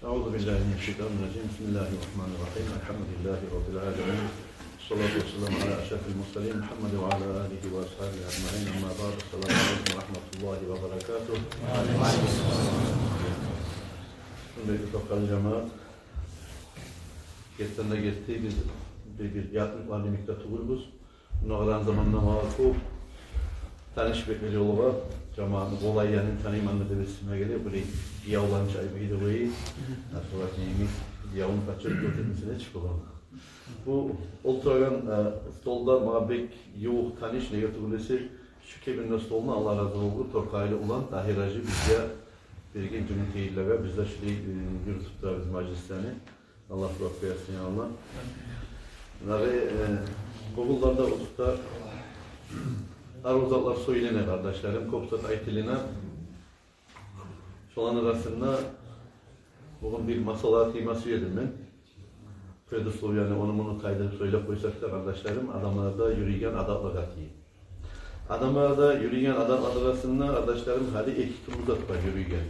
Euzubillahimineşşeytanirracim. Bismillahirrahmanirrahim. Elhamdülillahi Rabbil alemin. Salatu vesselamu ala eşrefil murselin Muhammed ve ala alihi ve ashabihi ecmaîn. Amma ba'd. Selamun aleyküm ve rahmetullahi ve berekatuh. Sünneti Tokkal cemaat. Geçten de geçti. Biz bir yatlık var demekte tuğuluz. Bunlardan zamanla mağlup tanış bekleri oluğa. Cemaatı kolay yani tanımanlı devresime geliyor. Burayı yavlan çayı bir de burayı. Sonra neymiş yavun kaçırıp götürmesine çıkalım. Bu ultragan stolda muhabbek yoğuk tanış negatiflesi şu kebinde stoluna Allah razı olsun. Torkaylı olan Tahir Hacı bizde birgin cümle teyirlere bizde şimdi yürütüp biz majlislerini. Allah razı olsun ya Allah. Ve Google'larda oturup aruzatlar söylene kardeşlerim, kopsat ayetiline. Şu an arasında bugün bir masala teması yedim ben. Predüslov yani onu bunu kaydedip söyle koysak da kardeşlerim, adamlarda yürüyen adamla katıyı. Adamlarda yürüyen adam arasında kardeşlerim hadi iki turmuzat var yürüyen.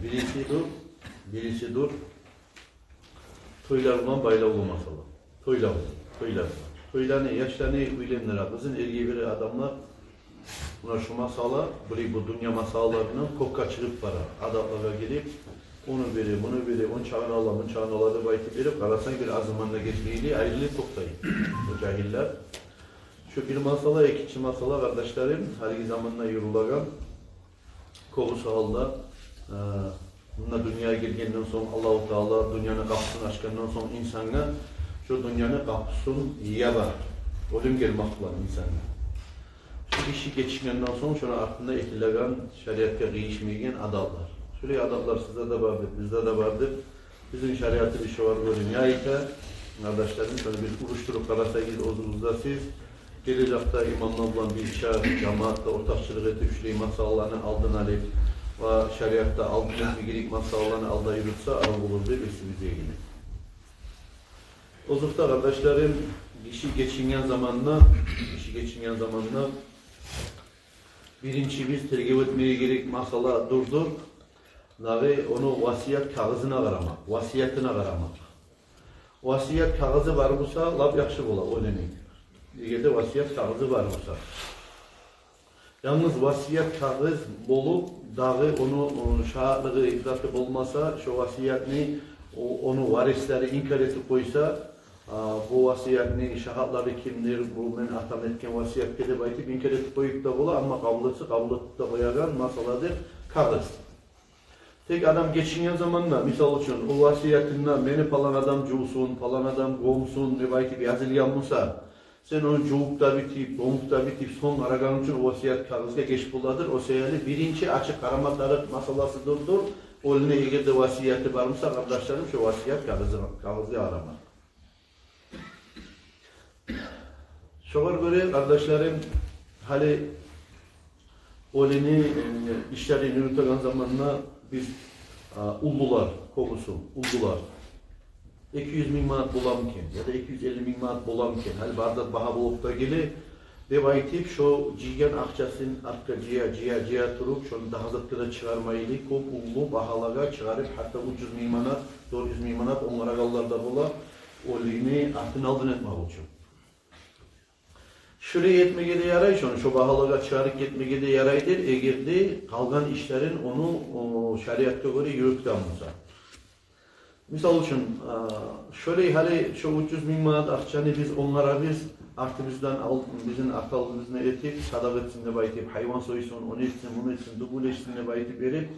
Birisi dur. Toylar olan bayla olmasala. Toylar ne? Yaşlarını uyulenler kızın ergeği biri adamlar. Buna şu masala, bu dünya masallarının kok kaçırıp var. Adamlara gelip onu biri, bunu biri, onu çağını aladı bayti verip karasan bir azmanla geçmeyi ayrılıp toktayın. O cahiller. Şu bir masala, ikinci masala kardeşlerim, her zamanla yürülagan kokusu Allah. Bununla dünyaya girgenden sonra Allah-u Teala dünyanın kapısını açkandan sonra insana şu dünyanın kapısını yiyaba. Ölüm gelmek var insana. Şu işi geçişinden sonra şuna aklında etilegan, şeriatka değişmeyen adamlar. Şöyle adamlar sizde de vardır, bizde de vardır. Bizim şeriatı bir şey var böyle. Nihayete, kardeşlerim şöyle bir uruşturup karasayız ozunuzda siz. Gelecekte imamla olan bir işe, cemaatle ortakçılık etip şurayı masallarını aldın alıp ve şeriatta aldın bir gelik masallarını alda yürütse aram olur diye üstümüze yine. Ozukta kardeşlerim, işi geçingen zamanla birinci biz tergib etmeye gerek masala durduk ve onu vasiyet kağızına aramak, vasiyetine aramak. Vasiyet kağızı var olsa laf yakşı ola, o demek. Eğer vasiyet kağızı var olsa. Yalnız vasiyet kağız bolup, dağı onu şahitlığı ifratı olmasa, şu vasiyetini onu varisleri inkar etip koysa, bu vasiyetini şahitleri kimdir, bu men atam etken vasiyet kedip aytip inkar etip koyup da bola ama kabuletse da koyagan masaladır kağız. Tek adam geçingen zamanla, misal için o vasiyetinden beni falan adam cuğsun, falan adam gomsun, ne baytip yazılgan olsa, sen onu cuğukta bitip, gomukta bitip, son aragan için o vasiyet kağızga geç buladır. O seyirli birinci açık aramatları masalası durdur. O eline eğer de vasiyeti varmışsa kardeşlerim şu vasiyet kağızga aramak. Şoğur göre kardeşlerim hali olini işlerini yürütülen zamanla biz uldular kokusu, uldular 200 bin manat bulamken ya da 250 bin manat bulamken hali bardak baha bulup da geli debaytip şu cigen akçasın arka ciya turup şunu daha zıttıra çıkarmaylı kop ullu bahalara çıkarıp hatta 300 bin manat 400 bin manat onlara kallarda bula olini artın aldın etmek için. Şuraya yetmeye de yaray şu bahalığa çıkarıp yetmeye de yaraydır. Eğer de kalgan işlerin onu şeriatta göre yürütken olsa. Misal için şöyle hali şu 300 bin manat akçanı biz onlara biz artı bizden bizim akalımızın etip sadak etsin de baytip hayvan soysun onu etsin bunu etsin dubul etsin de baytip verip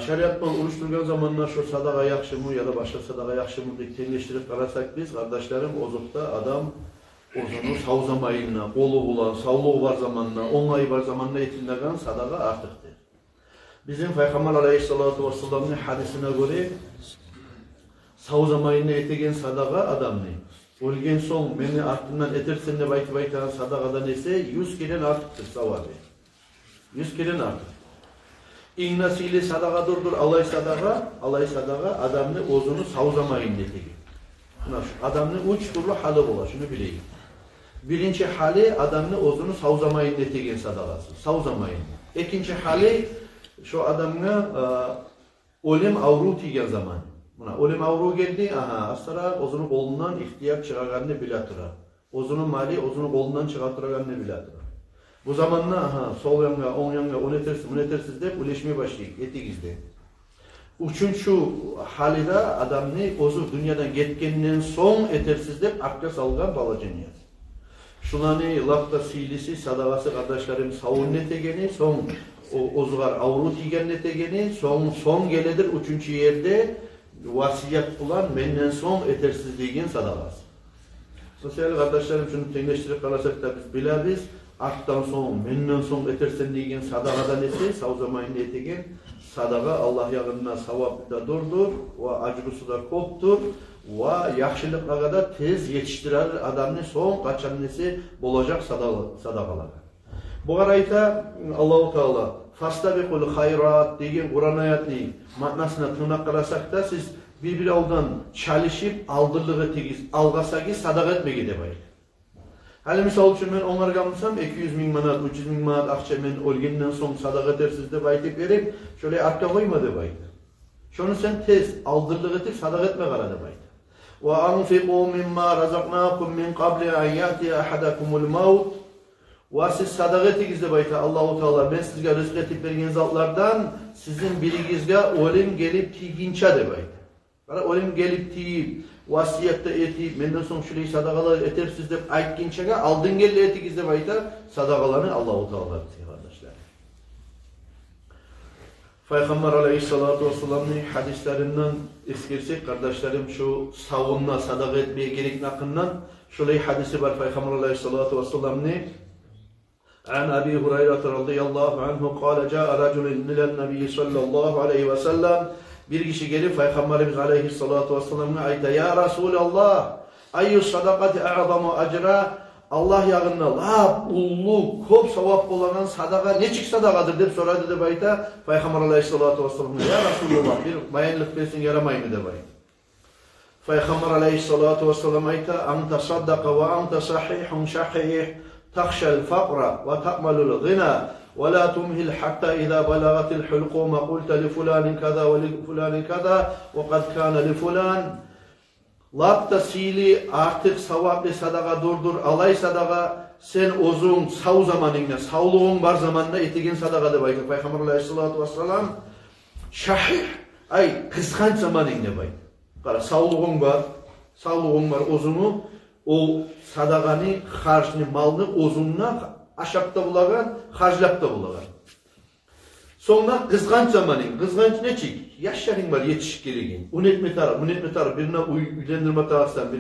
şeriattan oluşturgan zamanlar şu sadaka yakşı mı ya da başka sadaka yakşı mı diye tenleştirip karasak biz kardeşlerim ozukta adam ozunu savzamayına, kolu bulan, sağlığı var zamanla, 10 ay var zamanla etilmegen sadaka artıktır. Bizim Peygamber Aleyhissalatu Vesselam'ın hadisine göre savzamayına etegen sadaka adam ne? Ölgen son beni ardından etersen de baytı sadakadan ise 100 keren artıktır savabı. 100 keren artık. İğnesiyle sadaka durdur, alay sadaka adamını ozunu savzamayına etegen. Adamın 3 türlü hali ola, şunu bileyim. Birinci hali adamını ozunu savzamayın etegen sadakası, savzamayın. İkinci hali şu adamına ölüm avru tigen zaman. Buna ölüm avru geldi, aha, asara ozunu kolundan ihtiyar çıraganını bile tıra. Ozunun mali, ozunu kolundan çıkartıraganını bile tıra. Bu zamanla, aha, sol yanga, on yanga, on etersiz, bunu etersiz deyip uleşmeye başlayıp, eti gizli. Üçüncü halide adamını ozu dünyadan getkeninden son etersiz deyip akka salgan balacanıyız. Şulanı lafta silisi, sadagası kardeşlerim savun netegeni, son ozugar avru tigen netegeni, son geledir üçüncü yerde vasiyet bulan menden son etersizliğin sadagası. Sosyal kardeşlerim şunu tenleştirip kalasak da biz biliriz. Arttan son, menden son etersizliğin sadagada nesi, sağ zamanında etegen sadaga Allah yağınına savabı da durdur, ve acrusu da koptur. Ve yaxşılıklara da tez yetiştirir adamın son kaçan nesi olacak sadakalar. Bu arayta Allah-u Teala "Fastabikul hayrat" degen Kur'an ayetini manasına tırnak kılasak da siz bir oldan çalışıp aldırlığı tegiz algasagi sadaka etmege debaydı. Hali misal üçün ben onlarga mısam 200 bin manat, 300 bin manat akça men ölgenden son sadaka edersiz de baytıp verip şöyle arka koyma debaydı. Şunu sen tez aldırlığı etip sadaka etme kara debaydı. وَاَنْفِقُوا مِمَّا رَزَقْنَاكُمْ مِنْ قَبْلِ اَنْ يَأْتِيَ اَحَدَكُمُ الْمَوْتِ Ve siz sadaka etigizde bayta Allah-u Teala ben sizge rızk etip vergen zatlardan sizin birigizge ölüm gelip tiginçe de bayta. Ölüm gelip tiyip, vasiyette etip, menden son şurayı sadakalar etepsiz de aytkinçege aldın geldi etigizde bayta sadakalarını Allah-u Teala kardeşler. Peygamber aleyhissalatu vesselam'ın hadislerinden eskirsek kardeşlerim şu savunma sadaka etmeye gerek nakından şöyle hadisi var Peygamber aleyhissalatu vesselam'ın عن أبي هريرة رضي الله عنه قال جاء رجل إلى النبي صلى الله عليه وسلم bir kişi gelip Peygamberimiz aleyhissalatu vesselam'a ayta ya Resulallah ayyu sadakati a'zamu acra Allah yağında la ullu kop savap bulanan sadaka neçik sadakadır deyip soradı da bayta Peygamber aleyhissalatu vesselam'a ya Resulallah bir bayanlık versin yaramayın da bayta. Peygamber aleyhissalatu vesselam ayta anta saddaka ve anta sahihun şahih تخشى الفقر وتأمل الغنى ولا تمهل حتى إذا بلغت الحلقوم قلت لفلان كذا ولفلان كذا وقد كان لفلان Lapta sili artık savablı sadaka durdur alay sadaka sen uzun sağ zamanında sağlığın var zamanında etigin sadaka da baytı Peygamber aleyhissalatu vesselam şahih ay kıskanç zamanında baytı. Kara sağlığın var uzunu o sadakanı, harcını, malını uzununa aşapta bulagan, harclapta bulagan. Sonra kızganç zamanın, kızganç ne çek? Yaşların var yetişik geligin. Un etme taraf, birine uylendirme tarafsan,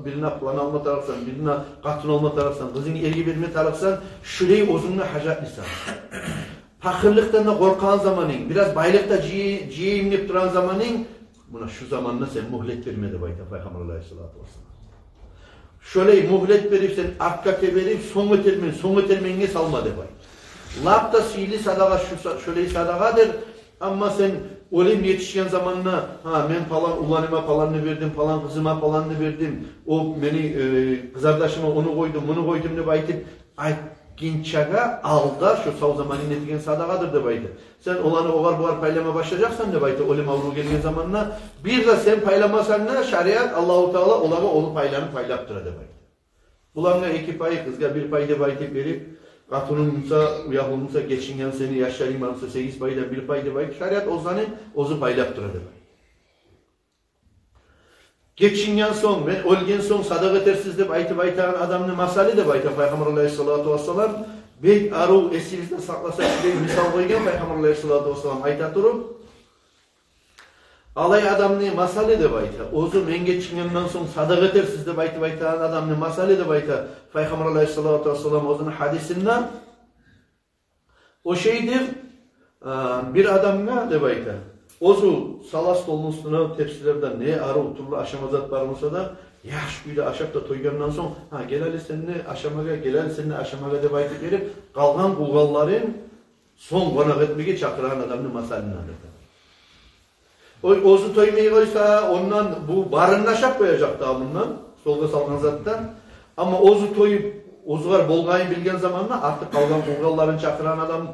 birine plan alma tarafsan, birine katın olma tarafsan, kızını ergi verme tarafsan, şurayı uzununa hacatlısan. Fakirlikten de korkan zamanın, biraz baylıkta ciyimleyip duran zamanın, buna şu zamanla sen muhlet vermedi bayta Peygamber aleyhissalatu vesselam. Şöyle muhlet verip sen akkake verip son ötelmeyine salma de bay. Lapta sili sadaka şöyle sadakadır ama sen olayım yetişken zamanına ha ben falan ulanıma falanını verdim falan kızıma falanını verdim o beni kızardaşıma onu koydum bunu koydum de baytip aytkinçaga alda şu sağ zamanın netigen sadakadır de baytı. Sen olanı ovar paylama başlayacaksan de baytı olim avru gelgen zamanına bir de sen paylamasan da şariat Allah-u Teala olama onu paylaptıra de baytı. Ulanla iki pay kızga bir pay de baytip verip Katununsa, uyahulunsa geçingen seni yaşarım varsa 8 payda bir payda baytı. Şariat ozanı ozu paylaptıra de baytı. Geçingen son ve ölgen son sadaka etersiz de baytağın adamını masali de baytı Peygamber aleyhissalatu vesselam bek aru esinizde saklasa bir misal koygan Peygamber aleyhissalatu vesselam ayta turup alay adamını masali de baytı ozu men geçingenden son sadaka etersiz de baytağın adamını masali de baytı Peygamber aleyhissalatu vesselam ozunun hadisinden o şeydir bir adamına de baytı ozu salas dolun üstüne tepsilerden ne arı turlu aşamazat varmışsa da yaş güyle aşapta toygandan son ha geleli seninle aşamaga de baytıp verip kalgan bulgalların son konak etmeye çakıran adamın masalini anlatır. Ozu toymayı koysa ondan bu barınına aşap koyacak daha bundan solga salgan zattan ama ozu toyup ozugar bolgayı bilgen zamanla artık kalgan bulgalların çakıran adam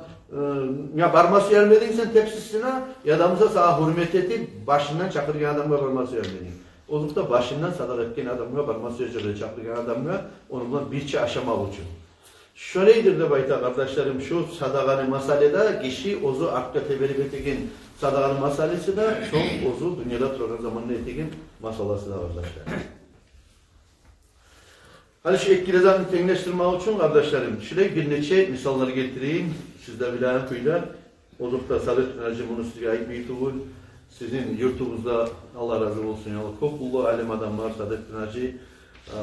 Ya barması vermedin sen tepsisine, ya adamıza sana hürmet edip başından çakırgan adamga barması vermedin. Ozukta başından sadaka etken adamga barması vermedin, çakırgan adamga onunla birçe aşamak için. Şöyledir de bayta kardeşlerim, şu sadakanı masalede kişi ozu arka teberip etegen sadakanı masalesi de son ozu dünyada turgan zamanında etegen masalası da kardeşler. Hani şu ekilezanı tenleştirmek için kardeşlerim, şöyle bir neçe misalları getireyim. Siz de bilen kuylar, ozukta Sadık Pınarcı bunu size ait bir tuğul. Sizin yurtumuzda Allah razı olsun ya. Çok ulu alim adamlar Sadık Pınarcı.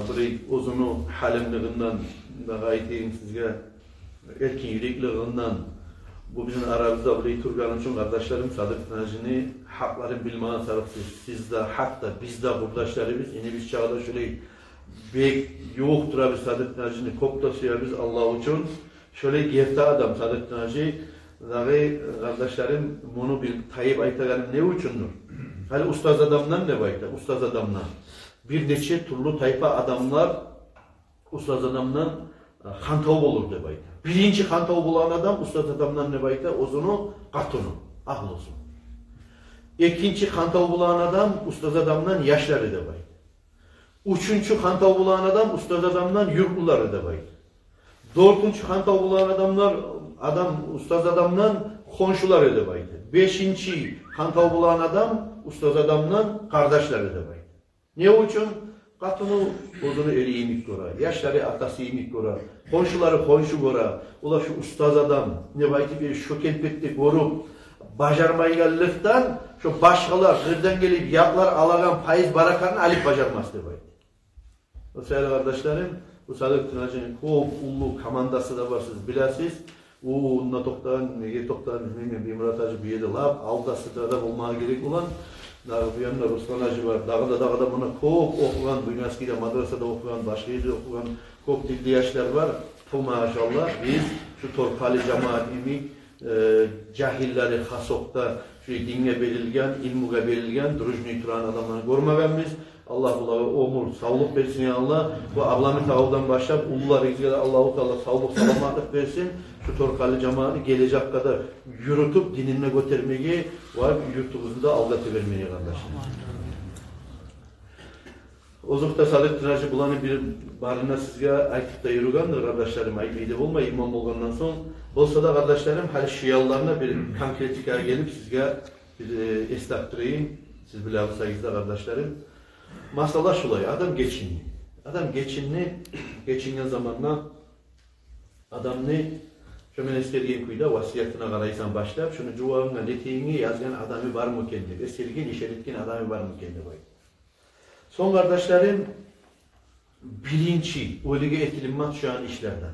Burayı ozunu halimliğinden da aytayım sizge, erkin yürekliğinden, bu bizim aramızda burayı turgan için kardeşlerim Sadık Pınarcı'nı hakların bilmeye sarıksız. Siz de hatta biz de kardeşlerimiz, yine biz çağda şöyle bek yoktur biz Sadık Pınarcı'nı koptasıyor biz Allah için. Şöyle gefte adam Sadık Pınarcı, kardeşlerim bunu bir Tayyip aytağanım ne üçündür? Hani ustaz adamdan ne bayta? Ustaz adamdan. Bir neçe turlu tayfa adamlar ustaz adamdan hantav olur de bayta. Birinci hantav bulan adam ustaz adamdan ne bayta? Ozunu, katunu, ahlusun. İkinci hantav bulan adam ustaz adamdan yaşları de bayta. Üçüncü hantav bulan adam ustaz adamdan yurtluları de bayta. Dördüncü hantav bulan ustaz adamdan komşuları de bayta. Beşinci hantav bulan adam ustaz adamdan kardeşleri de bayta. Ne için? Katını ozunu eriyimik gora, yaşları atası yimik gora, komşuları komşu gora, ula şu ustaz adam, ne bayti bir şökenpetli gorup, bajarmaygallıktan, şu başkalar, nereden gelip yaklar alagan payız barakanı alıp bajarmaz de bayti. O sayılı kardeşlerim, bu Sadık Pınarcı'nın çok ulu komandası da var, siz biləsiz. Onunla toktan, nege toktan, bilmem bir Murat Hacı bir yedi lab, aldası da olmaya gerek olan, bu yanında Ruslan Hacı var. Dağda buna çok okuyan, Bünyaski'de, madrasada okuyan, başka yerde okuyan çok dilli yaşlar var. Bu maşallah biz şu Torkali cemaatimi cahilleri hasokta şu dinle belirgen, ilmuga belirgen, durujni turan adamlarını görmegemiz. Allah bunlara umur, sağlık versin ya Allah. Bu ablamı tağıldan başlayıp ulular izgede Allah-u Teala sağlık salamatlık versin. Şu Torkali cemaati gelecek kadar yürütüp dinine götürmeyi var, yurtumuzda aldatı vermeyi kardeşim. Ozukta Sadık Pınarcı bulanı bir barına sizge aytıp da yürügandır kardeşlerim. Ayıbıydı olmayı imam olgandan son. Bolsa da kardeşlerim her şiyalarına bir konkretika gelip sizge bir estaktırayım. Siz bile yapsayız da kardeşlerim. Masala şulay, adam geçinli. Adam geçingen zamanla adam ne? Şöyle istediğin kuyda vasiyetine karaysan başlayıp şunu cuvağına netiğini yazgan adamı var mı kendi? Esirgin, işeritkin adamı var mı kendi? Son kardeşlerim, birinci, öyle etilinmez şu an işlerden.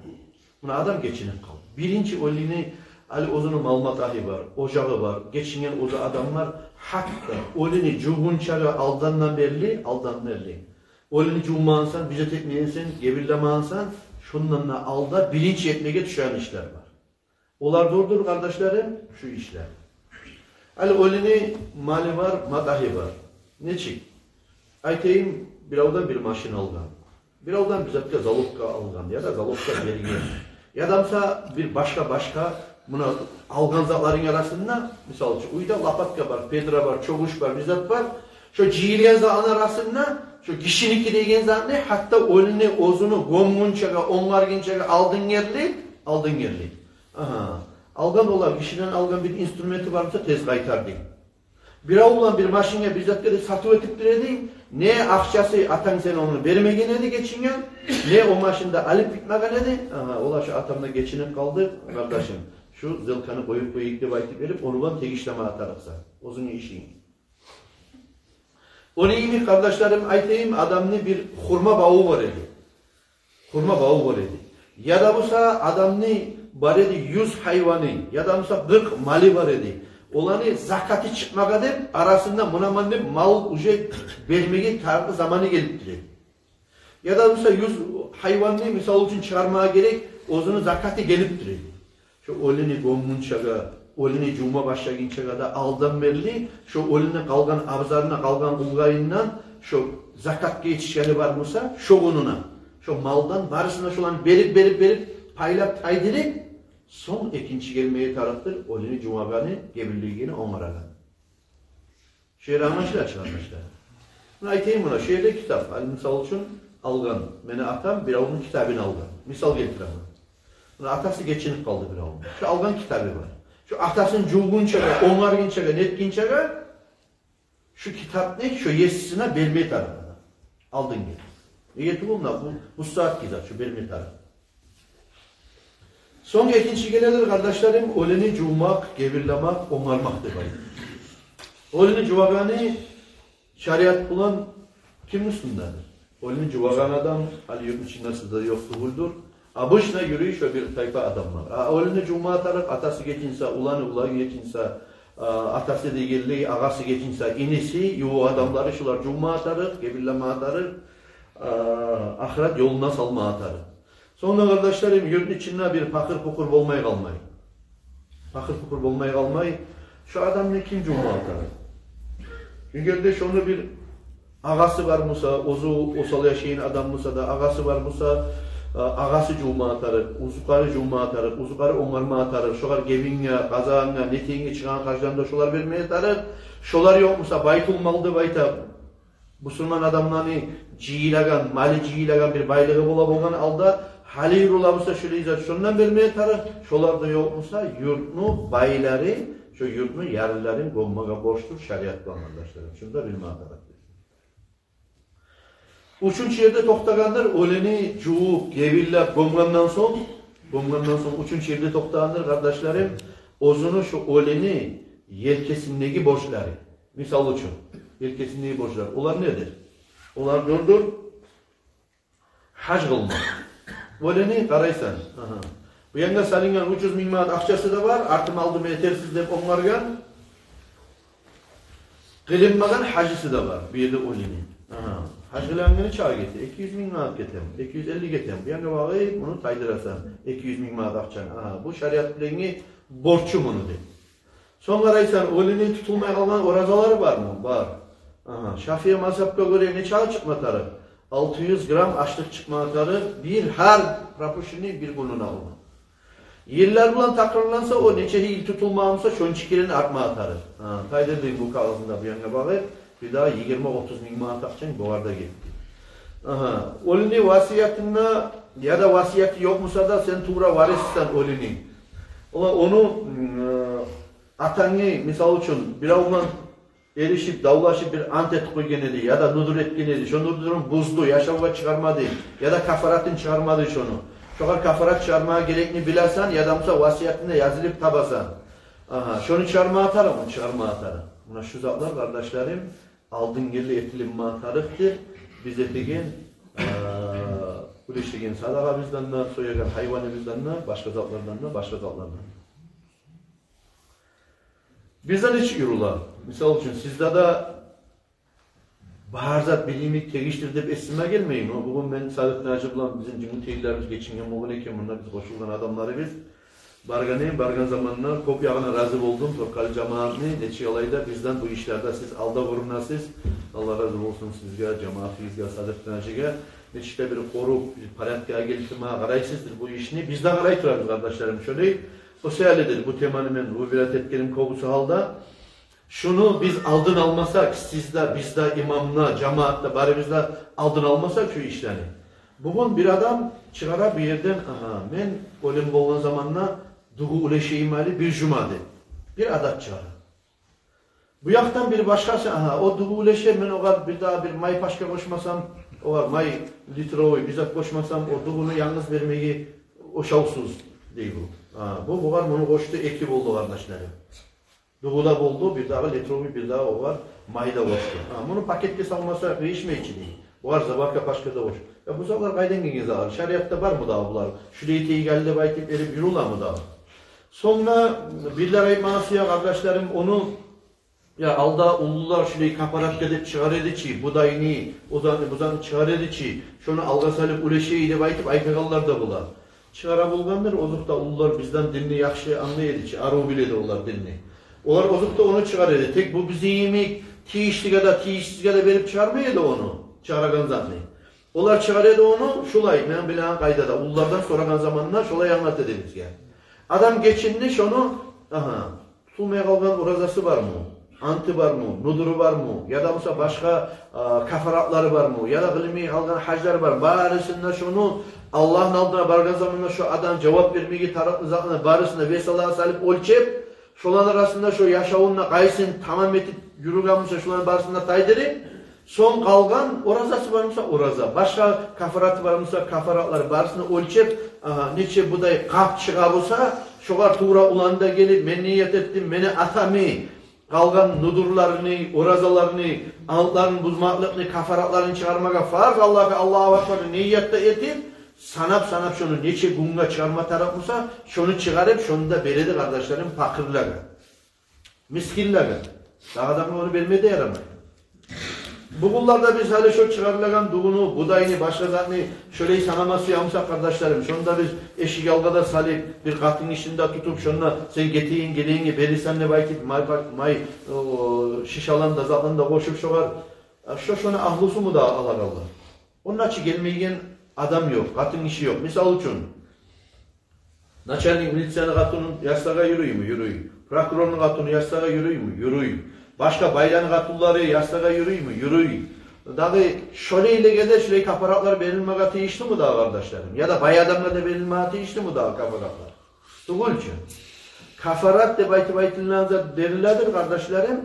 Buna adam geçinip kaldı. Birinci öyle Ali Ozun'un malmatahi var, ocağı var, geçinen oza adamlar hatta öyle cuğunçağı aldandan belli. Öyle cuğmansan, bize tekmeyensen, gebirlemansan, şundan alda bilinç etmeye düşen işler var. Onlar doğrudur kardeşlerim, şu işler. Ali öyle mali var, matahi var. Ne çık? Aytayım, biravdan bir maşin algan. Biravdan bize zalopka algan ya da zalopka vergen. Ya da bir başka buna algan zatların arasında misal için uyda lapatka var, pedra var, çoğuş var, bizat var. Şu cihilgen zatın arasında şu kişiniki degen zat ne? Hatta önüne ozunu gommunçaga, onlarginçaga aldın yerli. Aha. Algan olan kişiden algan bir instrümenti varsa tez kaytar değil. Bir olan bir maşine bizzatları satı ötüp diredin, ne akçası atan sen onu vermegen edi geçingen, ne o maşında alıp bitmegen edi, ola şu atamda geçinip kaldı, kardeşim, şu zılkanı koyup baytıp verip, onu tegişleme atarıksa, uzun işin. Onu iyi mi kardeşlerim aytayım, adamın bir hurma bağı var edi. Ya da busa adamın var edi 100 hayvanı, ya da busa 40 mali var edi. Olanı zakatı çıkmak edip arasında munamanlı mal ucu vermeye tarihli zamanı gelip direk. Ya da mesela 100 hayvanını misal için çıkarmaya gerek, ozunu zakatı gelip direk. Şu olini gommunçaga, olini cuma başlayınçaga da aldan verili, şu olini kalgan abzarına kalgan ulgayından şu zakat geçişleri var mısa, şu onuna, şu maldan varısına şu olan verip paylap taydırıp, son ikinci gelmeye tarafdır. Olini Cumagani gebirliğini onaragan. Şehir anlaşılar çıkarmışlar. Bunu aytayım buna. Şehirde kitap. Hani misal için algan. Beni atam bir onun kitabını algan. Misal getiremem. Bunu atası geçinip kaldı bir onun. Şu algan kitabı var. Şu atasının cuğunçaga, onarginçaga, netginçaga şu kitap ne? Şu yesisine belmey tarafına. Aldın gel. Eğer bununla bu saat gider. Şu belmey tarafına. Son ikinci geledir kardeşlerim. Oleni cuğmak, gevirlemek, onarmaktır. Oleni cuvagani şariat bulan kim Müslümandır? Oleni cuvagan adam, Ali yurt içinde sizde yoktu buldur. Abışla yürüyüş ve bir tayfa adamlar. Oleni cuma atarık, atası geçinse, ulan geçinse, atası değilliği, ağası geçinse, inisi, yuva adamları şular cuma atarık, gevirleme atarık, ahiret yoluna salma atarık. Sonra kardeşlerim yurt içinde bir pakır pukur olmaya kalmayı. Pakır pukur olmaya kalmayı. Şu adam ne kim cuma atarık? Çünkü de şunu bir ağası var Musa, osal yaşayan adam Musa da ağası var Musa, ağası cuma atarık, uzukarı cuma atarık, uzukarı onarma atarık, şolar gevinge, kazağınga, netinge çıkan karşılarında şolar vermeye atarık, şolar yok Musa, bayt olmalıdır bayta. Müslüman adamlarını ciyilagan, mali ciyilagan bir baylığı bolan alda, halir olamısa şöyle izah şundan vermeye atarık, şolar da yok Musa, yurtnu, bayları, şu yurtnu yerlilerin gommaga borçtur şeriatla arkadaşlarım. Şunu da bilme atarak. Üçüncü yerde toktagandır, oleni cuğup, gevillep, gomgandan son üçüncü yerde toktagandır kardeşlerim, ozunu şu oleni yelkesindeki borçları. Misal için, yelkesindeki borçlar. Onlar nedir? Onlar durdur, hac kılmak. Oleni karaysan. Bu yanga salıngan 300 bin manat akçası da var. Artım aldım yetersiz deyip onlargan. Kılınmagan hacısı da var. Bir yerde olini. Hac kılangını çağa getir. 200 bin manat getem. 250 getem. Bu yanga bakayım bunu taydırasan. 200 bin manat akçan. Bu şeriat bileni borçum onu de. Son karaysan olinin tutulmaya kalan orazaları var mı? Var. Şafiye mazhabına göre ne çağa çıkmatarı? 600 gram açlık çıkmatarı bir her rapuşini bir günün alma. Yıllar bulan takrarlansa o neçe yıl tutulmağımsa şön çikirini artma atarı. Taydırdı bu kağıdında bir yana bakıp bir daha 20-30 bin manat akçan bu arada gitti. Olini vasiyetine ya da vasiyeti yok musa da sen tuğra varissen olini. Onu atanı misal için bir avlan erişip davlaşıp bir antet koygenedi ya da nudur etkenedi. Şu nudurun buzdu, yaşamına çıkarmadı ya da kafaratın çıkarmadı şunu. Şoğar kafarat çıkarmaya gerekli bilersen ya da vasiyetinde yazılıp tabasan. Şunu çıkarmaya atarım mı? Çıkarmaya atarım. Buna şu zatlar kardeşlerim aldın girli etilim atarıktır. Biz etigin kuliştigin sadaka bizden de soyagan hayvanı bizden de başka zatlardan. Bizden hiç yürüla. Misal için sizde de baharzat bilimi tegiştir deyip esime gelmeyin. Bugün ben Saadettin Hacı bulan bizim cümle teyirlerimiz geçingen bugün eken bunlar biz koşuldan adamları biz. Bargan zamanlar kop yağına razı oldum. Torkali cemaatini neçe olayda bizden bu işlerde siz alda vurunasız. Allah razı olsun sizge, cemaatinizge, Saadettin Hacı'ga. Neçte bir korup, paratkaya geliştirmeye garaysızdır bu işini. Biz de garay turarız kardeşlerim şöyle. O seyaledir bu temanı ben bu vilayet etkenim kovusu halda. Şunu biz aldın almasak, sizde, bizde, imamla, cemaatle, bari bizde aldın almasak şu işlerini. Bugün bir adam çıkara bir yerden, ben olim olan zamanla dugu uleşe imali bir cumadı. Bir adat çıkara. Bu yaktan bir başkası, o dugu uleşe ben o kadar bir daha bir may paşka koşmasam, o kadar may litroyu bize koşmasam, o dugunu yalnız vermeyi o şavsuz değil bu. Bu kadar bunu koştu, ekip oldu kardeşlerim. Duğula buldu, bir daha litrovi bir daha o var, mayda koştu. Bunu paketle salmasa değişme içi değil. Bu var zabaka başka da boş. Bu zamanlar kayden geniz ağır. Şeriatta var mı daha bunlar? Şurayı teyigeldi baytip verip yürüla mı daha? Sonra birler masaya kardeşlerim onu ya alda ulular şurayı kaparak edip çıkar edici, budayını, budan çıkar edici, şunu alga salıp uleşeyi de baytip aykakallar da bular. Çıkara bulgandır, ozukta ulular bizden dinini yakşı anlayedici, arı biledi onlar dinini. Onlar ozukta onu çıkar edi. Tek bu bizi yemek, tiyişlik ya da tiyişsizge de verip çıkarmaydı onu. Çıkaragan zannı. Onlar çıkar edi onu, şulay, ben bilen kaydada, ululardan sonrakan zamanlar şulay anlat ediniz yani. Adam geçinmiş onu, tutulmaya kalgan urazası var mı? Antı var mı? Nuduru var mı? Ya da mesela başka kafaratları var mı? Ya da kılımı algan haclar var mı? Barısında şunu Allah'ın aldığına bargan zamanında şu adam cevap vermeyi taraflı zamanında barısında vesalara salip ölçep şulan arasında şu yaşavunla kayısın tamam etip yürüganmışsa şulan barısında taydırıp son kalgan orazası varmışsa oraza. Başka kafaratı varmışsa kafaratları barısında ölçep neçe buday kap çıkabılsa şular tuğra ulanda gelip men niyet ettim meni atami kalgan nudurlarını, orazalarını, antlarını, buzmaklıkını, kafaratlarını çıkarmaya farz Allah'a bakmadı niyette etip sanap şunu neçe gunga çıkarma tarafımsa şunu çıkarıp şunu da beledi kardeşlerim fakirlere, miskinlere. Daha da onu vermeye de yaramayın. Bugünlerde biz hali şu çıkarılanduğunu, budayını, başkalarını şöyle sanaması yapmışsak kardeşlerim. Şunu da biz eşik algada salip bir katın içinde tutup şununla sen getirin geleyini verirsen ne vakit şişalan da zaten da koşup şoğar. Şunu ahlusu mu da alar Allah. Onun açı gelmeyen adam yok, katın işi yok. Misal için Naçerlik militsiyonu katının yasağa yürüyü mü? Yürüyü. Prokurorun katını yasağa yürüyü mü? Yürüyü. Başka baylan katulları yasağa yürüyü mü? Yürüyü. Dağı şöyle ile gede şöyle kafaratlar verilmeye teyişti mi daha kardeşlerim? Ya da bay adamla da verilmeye teyişti mi daha kafaratlar? Tuğulca. Kafarat de baytiliğinizde veriledir kardeşlerim.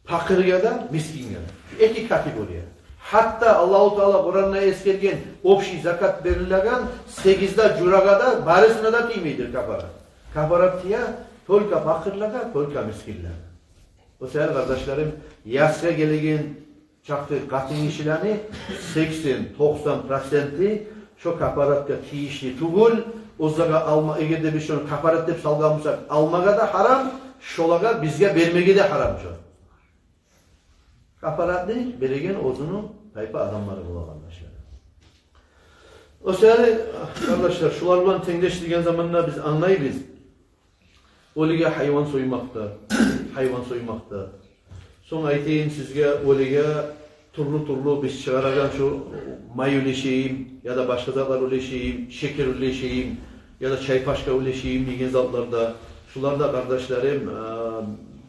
Fakir da miskin da. İki kategoriye. Hatta Allahu Teala Kur'an'da eskergen opşi zakat verilen 8'de curagada barisine da timidir kafarat. Kafarat diye tolka fakirlere, tolka miskinlere. O sefer kardeşlerim yasga gelegen çaktı katın işlerini 80-90% şu kafaratka tiyişli tuğul ozaga alma egerde bir şunu kafarat dep salgamısak almaga da haram, şolaga bizge vermege de haram şu. Kafaratlı beregen ozunu tayfa adamları bula kardeşler. O sefer kardeşler şularla tengleştirgen zamanla biz anlayırız. Oliga hayvan soymakta. Son aytayım sizge oliga turlu biz çıkaragan şu may üleşeyim ya da başka zatlar üleşeyim, şeker üleşeyim ya da çay paşka üleşeyim degen zatlarda şularda kardeşlerim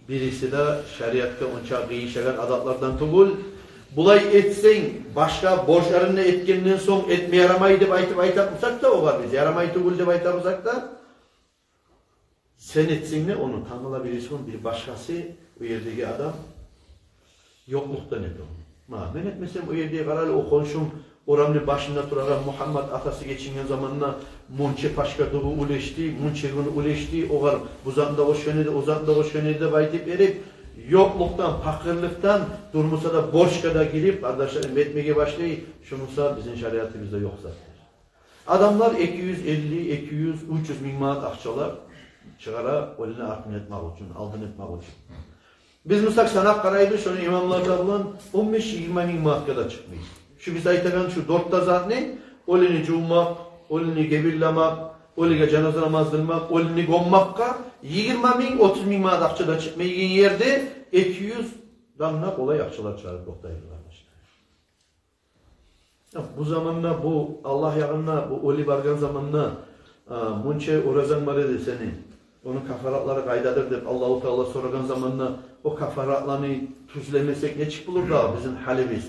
birisi de şeriatta onça kıyışagan adatlardan tuğul. Bulay etsen başka borçlarını etkenden son etme yaramayı dep aytapsak da o var biz. Yaramayı tuğul dep aytapsak da sen etsin ne onu tanılabilirsin bir başkası o yerdeki adam yokluktan et onu. Ben etmesem o yerdeki karalı o konuşum oranın başında duraran Muhammed atası geçingen zamanına munçe paşka dugu uleşti, munçe günü uleşti, o var buzanda hoş yönede baytip erip yokluktan, fakirlikten durmuşsa da borçkada girip kardeşlerim etmeye başlayıp şununsa bizim şeriatımızda yok zaten. Adamlar 250, 200, 300 bin manat akçalar çıkara eline artın etmek için, aldın etmek için. Biz mutlak sanak karaydı şunu imamlarda bulan 15-20 bin manat kadar çıkmayız. Şu biz aytagan şu 4 tazar ne? Olini cumak, olini gebirlamak, oliga cenaze namaz kılmak, olini gommakka 20 bin, 30 bin manat akçada çıkmayın yerde 200 damla kolay akçalar çıkarıp noktaydı kardeşler. Bu zamanla bu Allah yağında bu oli bargan zamanla munçe urazan var edi seni. Onun kafaratları kaydadır deyip Allah-u Teala soragan zamanla o kafaratlarını tuzlemesek ne çık bulur da bizim halimiz.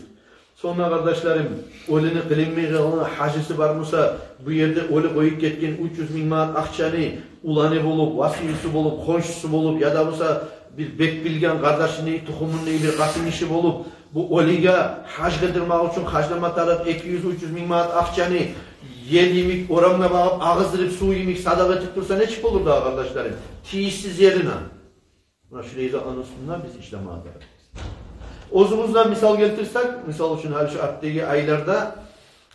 Sonra kardeşlerim, olini kılinmeyi hacısı var mısa bu yerde oli koyup ketken 300 bin manat akçanı ulanı bulup, vasiyisi bulup, konşusu bulup ya da mısa bir bek bilgen kardeşini, tuhumunlu bir kasım işi bulup bu oliga hac kıldırmak için haclama taraf 200-300 bin manat akçanı yer yemek, oramına bakıp ağızdırıp su yemek, sadaka tuttursa ne çık olur da kardeşlerim? Tiyişsiz yerine. Buna şurayı anısından biz işleme adarız. Ozumuzdan misal getirsek, misal için her şu attaki aylarda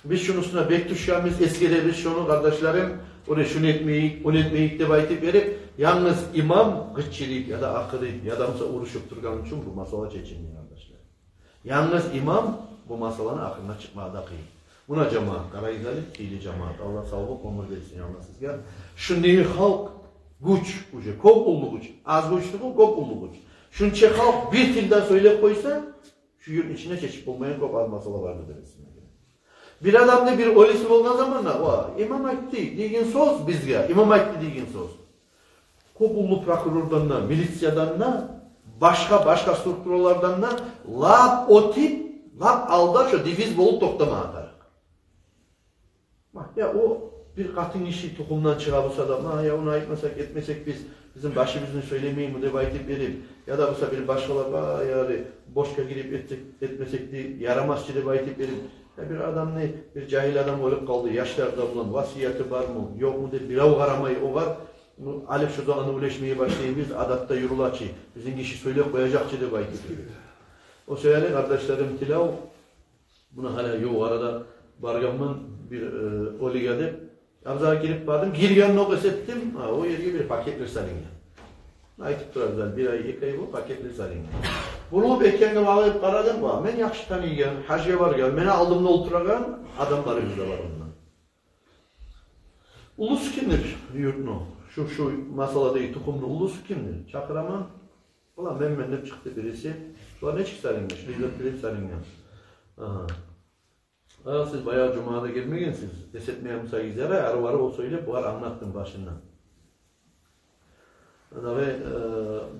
biz şunusuna bek düşkemiz eskide biz şunu kardeşlerim oraya şunu etmeyik, onu etmeyik de baytip verip yalnız imam gıççilik ya da akıdıydı ya da mesela uğraşıp durgan için bu masala çeçilmiyor kardeşler. Yalnız imam bu masalanın akılına çıkmaya da kıyım. Buna cemaat, karayizali, fiili cemaat. Allah sağlık, ömür versin yalnız sizge. Şunday halk güç, kop ulu güç. Az güçlüğü, kop ulu güç. Şunçe halk bir tilden söyleyip koysa, şu yurt içine çeşip olmayan kop az masala vardı demesin. Bir adamda bir olisi bolgan zamanlar, imam aytdı degen söz bizge, imam aytdı degen söz. Көп улуу прокурордан да, милициядан да, башка структуралардан да лап отип, лап алда şu diviz bolup toktamağa. Ya o bir katın işi tokumdan çıkarırsa da, ya onu aytmasak etmesek bizim başımızın söylemeyi mi de aytıp verip, ya da bu bir başkalar yani boşka girip etmesek de yaramaz çile aytıp verip, ya bir adam ne, bir cahil adam olup kaldı, yaşlarda bulan, vasiyeti var mı, yok mu de bir av aramayı o var. Alep şu zamanı uleşmeye başlayabiliriz, adatta yurulaçı, bizim kişi söyleyip koyacakçı de baytıp. O söyledi kardeşlerim tilav, buna hala yok arada bargamın bir oligade, abzağa girip vardım, girgen nok esettim, o yerge bir paketler sarayım. Aytıp durarlar, bir ay, 2 ay bu paketler sarayım. Bunu bekkenge bağlayıp karadım, ben yakşı tanıyken, hacıya varken, beni aldığımda oturagan adamlarımız da var ondan. Ulus kimdir yurtunu? Şu masaladaki tukumlu ulus kimdir? Çakıraman, ulan Mehmet'le çıktı birisi. Şuan ne çıktı sarayım? Şurada bir sarayım. Siz bayağı Cuma'da girmeyensiniz. Desetmeye müsait yere arı varı o söyleyip var anlattım başından. Ve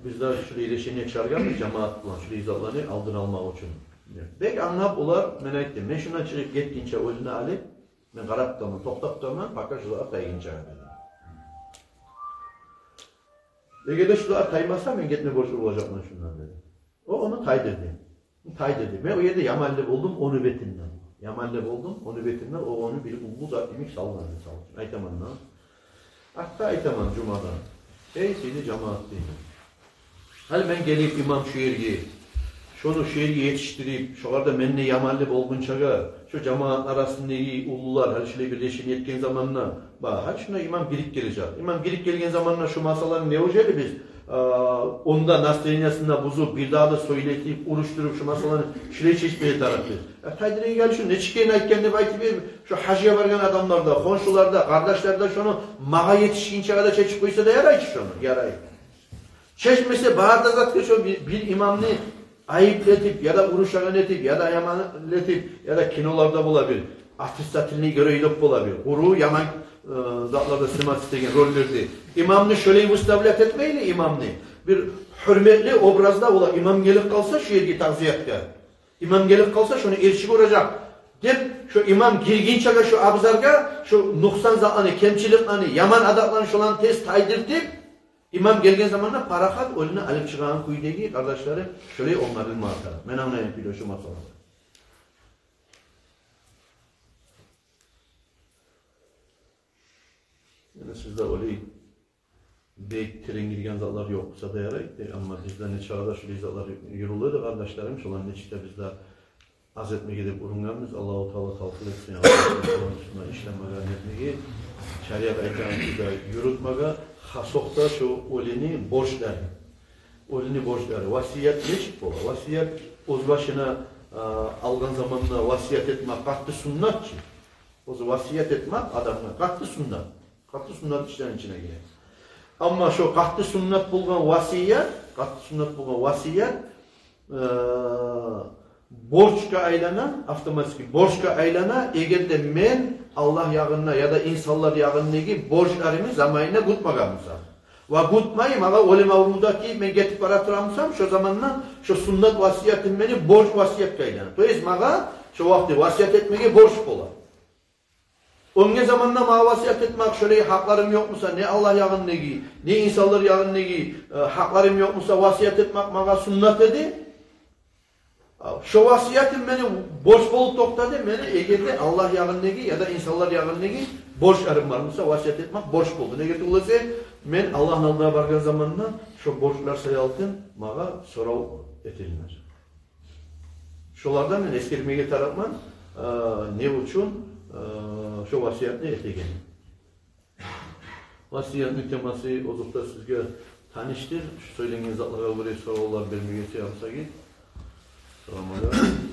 bizler şurayı ileşeniye çağırgan cemaat bulan, şurayı izahlarını aldın almak için. Belki anlayıp olar, ben ettim. Ben şundan çıkıp gitkince özüne alıp, ben qarab tamam, toxtab tamam, fakat şular taygince dedim. Eğer de şular taymasa ben gitme borçlu olacaklar şundan dedi. O onu tay dedi. Tay dedi. Ben o yerde Yamal'de buldum onu betinden. Yamal'de buldum onu betinden. O onu bir ulu zat imik sallandı sallandı. Aytaman'dan. Hatta Aytaman Cuma'dan. Seni cemaat değil. Hadi ben gelip imam şu yergi. Şunu şu yergi yetiştirip, şularda menni Yamal'de bulgunçaga, şu cemaat arasındaki ulular, hadi şöyle birleşin yetken zamanla, hadi şuna imam birik gelecek. İmam birik gelgen zamanla şu masaların ne olacak biz? Onda Nasrenyasında buzu bir daha da söyletip, uruşturup şu masaların şuraya çeşmeye tarafı. Taydir'e gel şu ne çıkayın aytken de bayti bir şu hacıya vargan adamlarda, konşularda, kardeşlerde şunu mağa yetişkince kadar çeşip koysa da yarayı şunu, yarayı. Çeşmesi baharda zaten şu bir imamını ayıpletip ya da uruşagan etip ya da yamanletip ya da kinolarda bulabilir. Artist satilini göre yok bulabilir. Uru yaman zatlarda sinemat istegen rol verdi. İmamını şöyle müstavlet etmeyle imamını. Bir hürmetli obrazda ola imam gelip kalsa şu yergi tavziyatta. İmam gelip kalsa şunu elçi olacak. Dep şu imam girginçe şu abzarga şu noksan zatlarını, kemçiliklerini, yaman adaklarını şulan tez taydırtıp İmam gelgen zamanla parahat önüne alıp çıkan kuydaki kardeşleri şöyle onların muhatara. Ben anlayayım biliyor şu masalarda. Yani sizde öyle bek tren girgen zatlar yoksa da yaraydı ama bizden ne çağda şu zatlar yürülüyordu kardeşlerim. Şulan ne çıktı bizde az etme gidip urunganımız Allah-u Teala tavsiye etsin. Allah'ın işlemeden etmeyi şeriat ayetlerinde yürütmeye hasokta şu olini borçları. Olini borçları. Vasiyet ne çıktı bu? Vasiyet öz başına algan zamanla vasiyet etmek katı sünnet ki. O vasiyet etmek adamına katı sünnet. Katı sünnet işlerin içine girer. Ama şu katı sünnet bulgan vasiyet borçka aylanan, avtomatik borçka aylana eğer de men Allah yağınına ya da insanlar yağınındaki borçlarımı zamanına gutmagamızam. Ve gutmayım ama olema urudaki men getip aratıramsam şu zamanla şu sünnet vasiyetim beni borç vasiyet aylanan. Toyez maga şu vakti vasiyet etmeye borç bolar. Onun zamanla maga vasiyet etmek şöyle haklarım yok musa ne Allah yağınındaki ne insanlar yağınındaki haklarım yok musa vasiyet etmek maga sünnet edi. Şu vasiyetim beni borç bulup tokladı, beni eğer Allah yağındaki ya da insanlar yağındaki borçlarım var mıysa vasiyet etmek borç buldu. Ne getir olursa ben Allah'ın aldığına bakın zamanında şu borçlar sayıltın, bana sorav etilinler. Şulardan ben eskermeye tarafman ne için şu vasiyetle etegen. Vasiyetin teması ozukta sizge tanıştır. Şu söylenen zatlara göre sorular vermeye yapsa ki. Selamünaleyküm.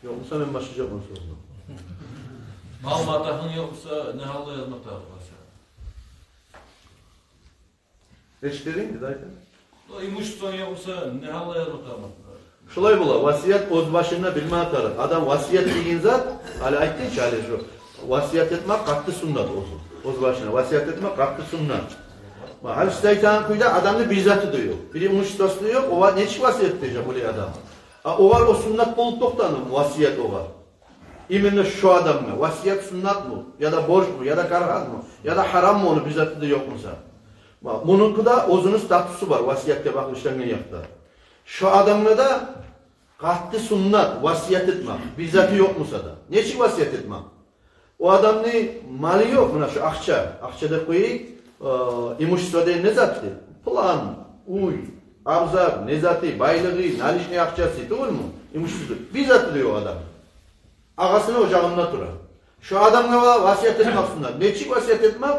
Yoksa ben başlayacağım onu soruna. Mal matahın yoksa ne halde yazmak tarafı var? Hiç dedin mi zaten? O imuşton yoksa ne halaya bakalım. Şulay bula, vasiyet öz başına bilme atar. Adam vasiyet deyin zat, hali ayttin ki hali şu. Vasiyet etmek katlı sünnet olsun. Öz başına vasiyet etmek katlı sünnet. Hal istaytan kuyda adamın bir zatı duyuyor. Biri muştası duyuyor, o var neçik vasiyet diyecek bu adam. O var o sünnet bulup doktanım, vasiyet o var. İminle şu adam mı? Vasiyet sünnet mı? Ya da borç mu? Ya da karhat mı? Ya da haram mı onu bir zatı da yok mu sen? Bunun da özünün statüsü var vasiyette bak işlengen yaptı. Şu adamla da katlı sünnet vasiyet etmek. Bizzatı yok musa da. Neçik vasiyet etmek? O adamın mali yok mu? Şu akça. Akçada koyayım. İmuşsada ne zatı? Plan, uy, abzar, ne zatı, baylığı, nalişne akçası. Doğru mu? İmuşsada. Bizzatı diyor o adam. Ağasını ocağında durar. Şu adamla vasiyet etmek sünnet. Neçik vasiyet etmek?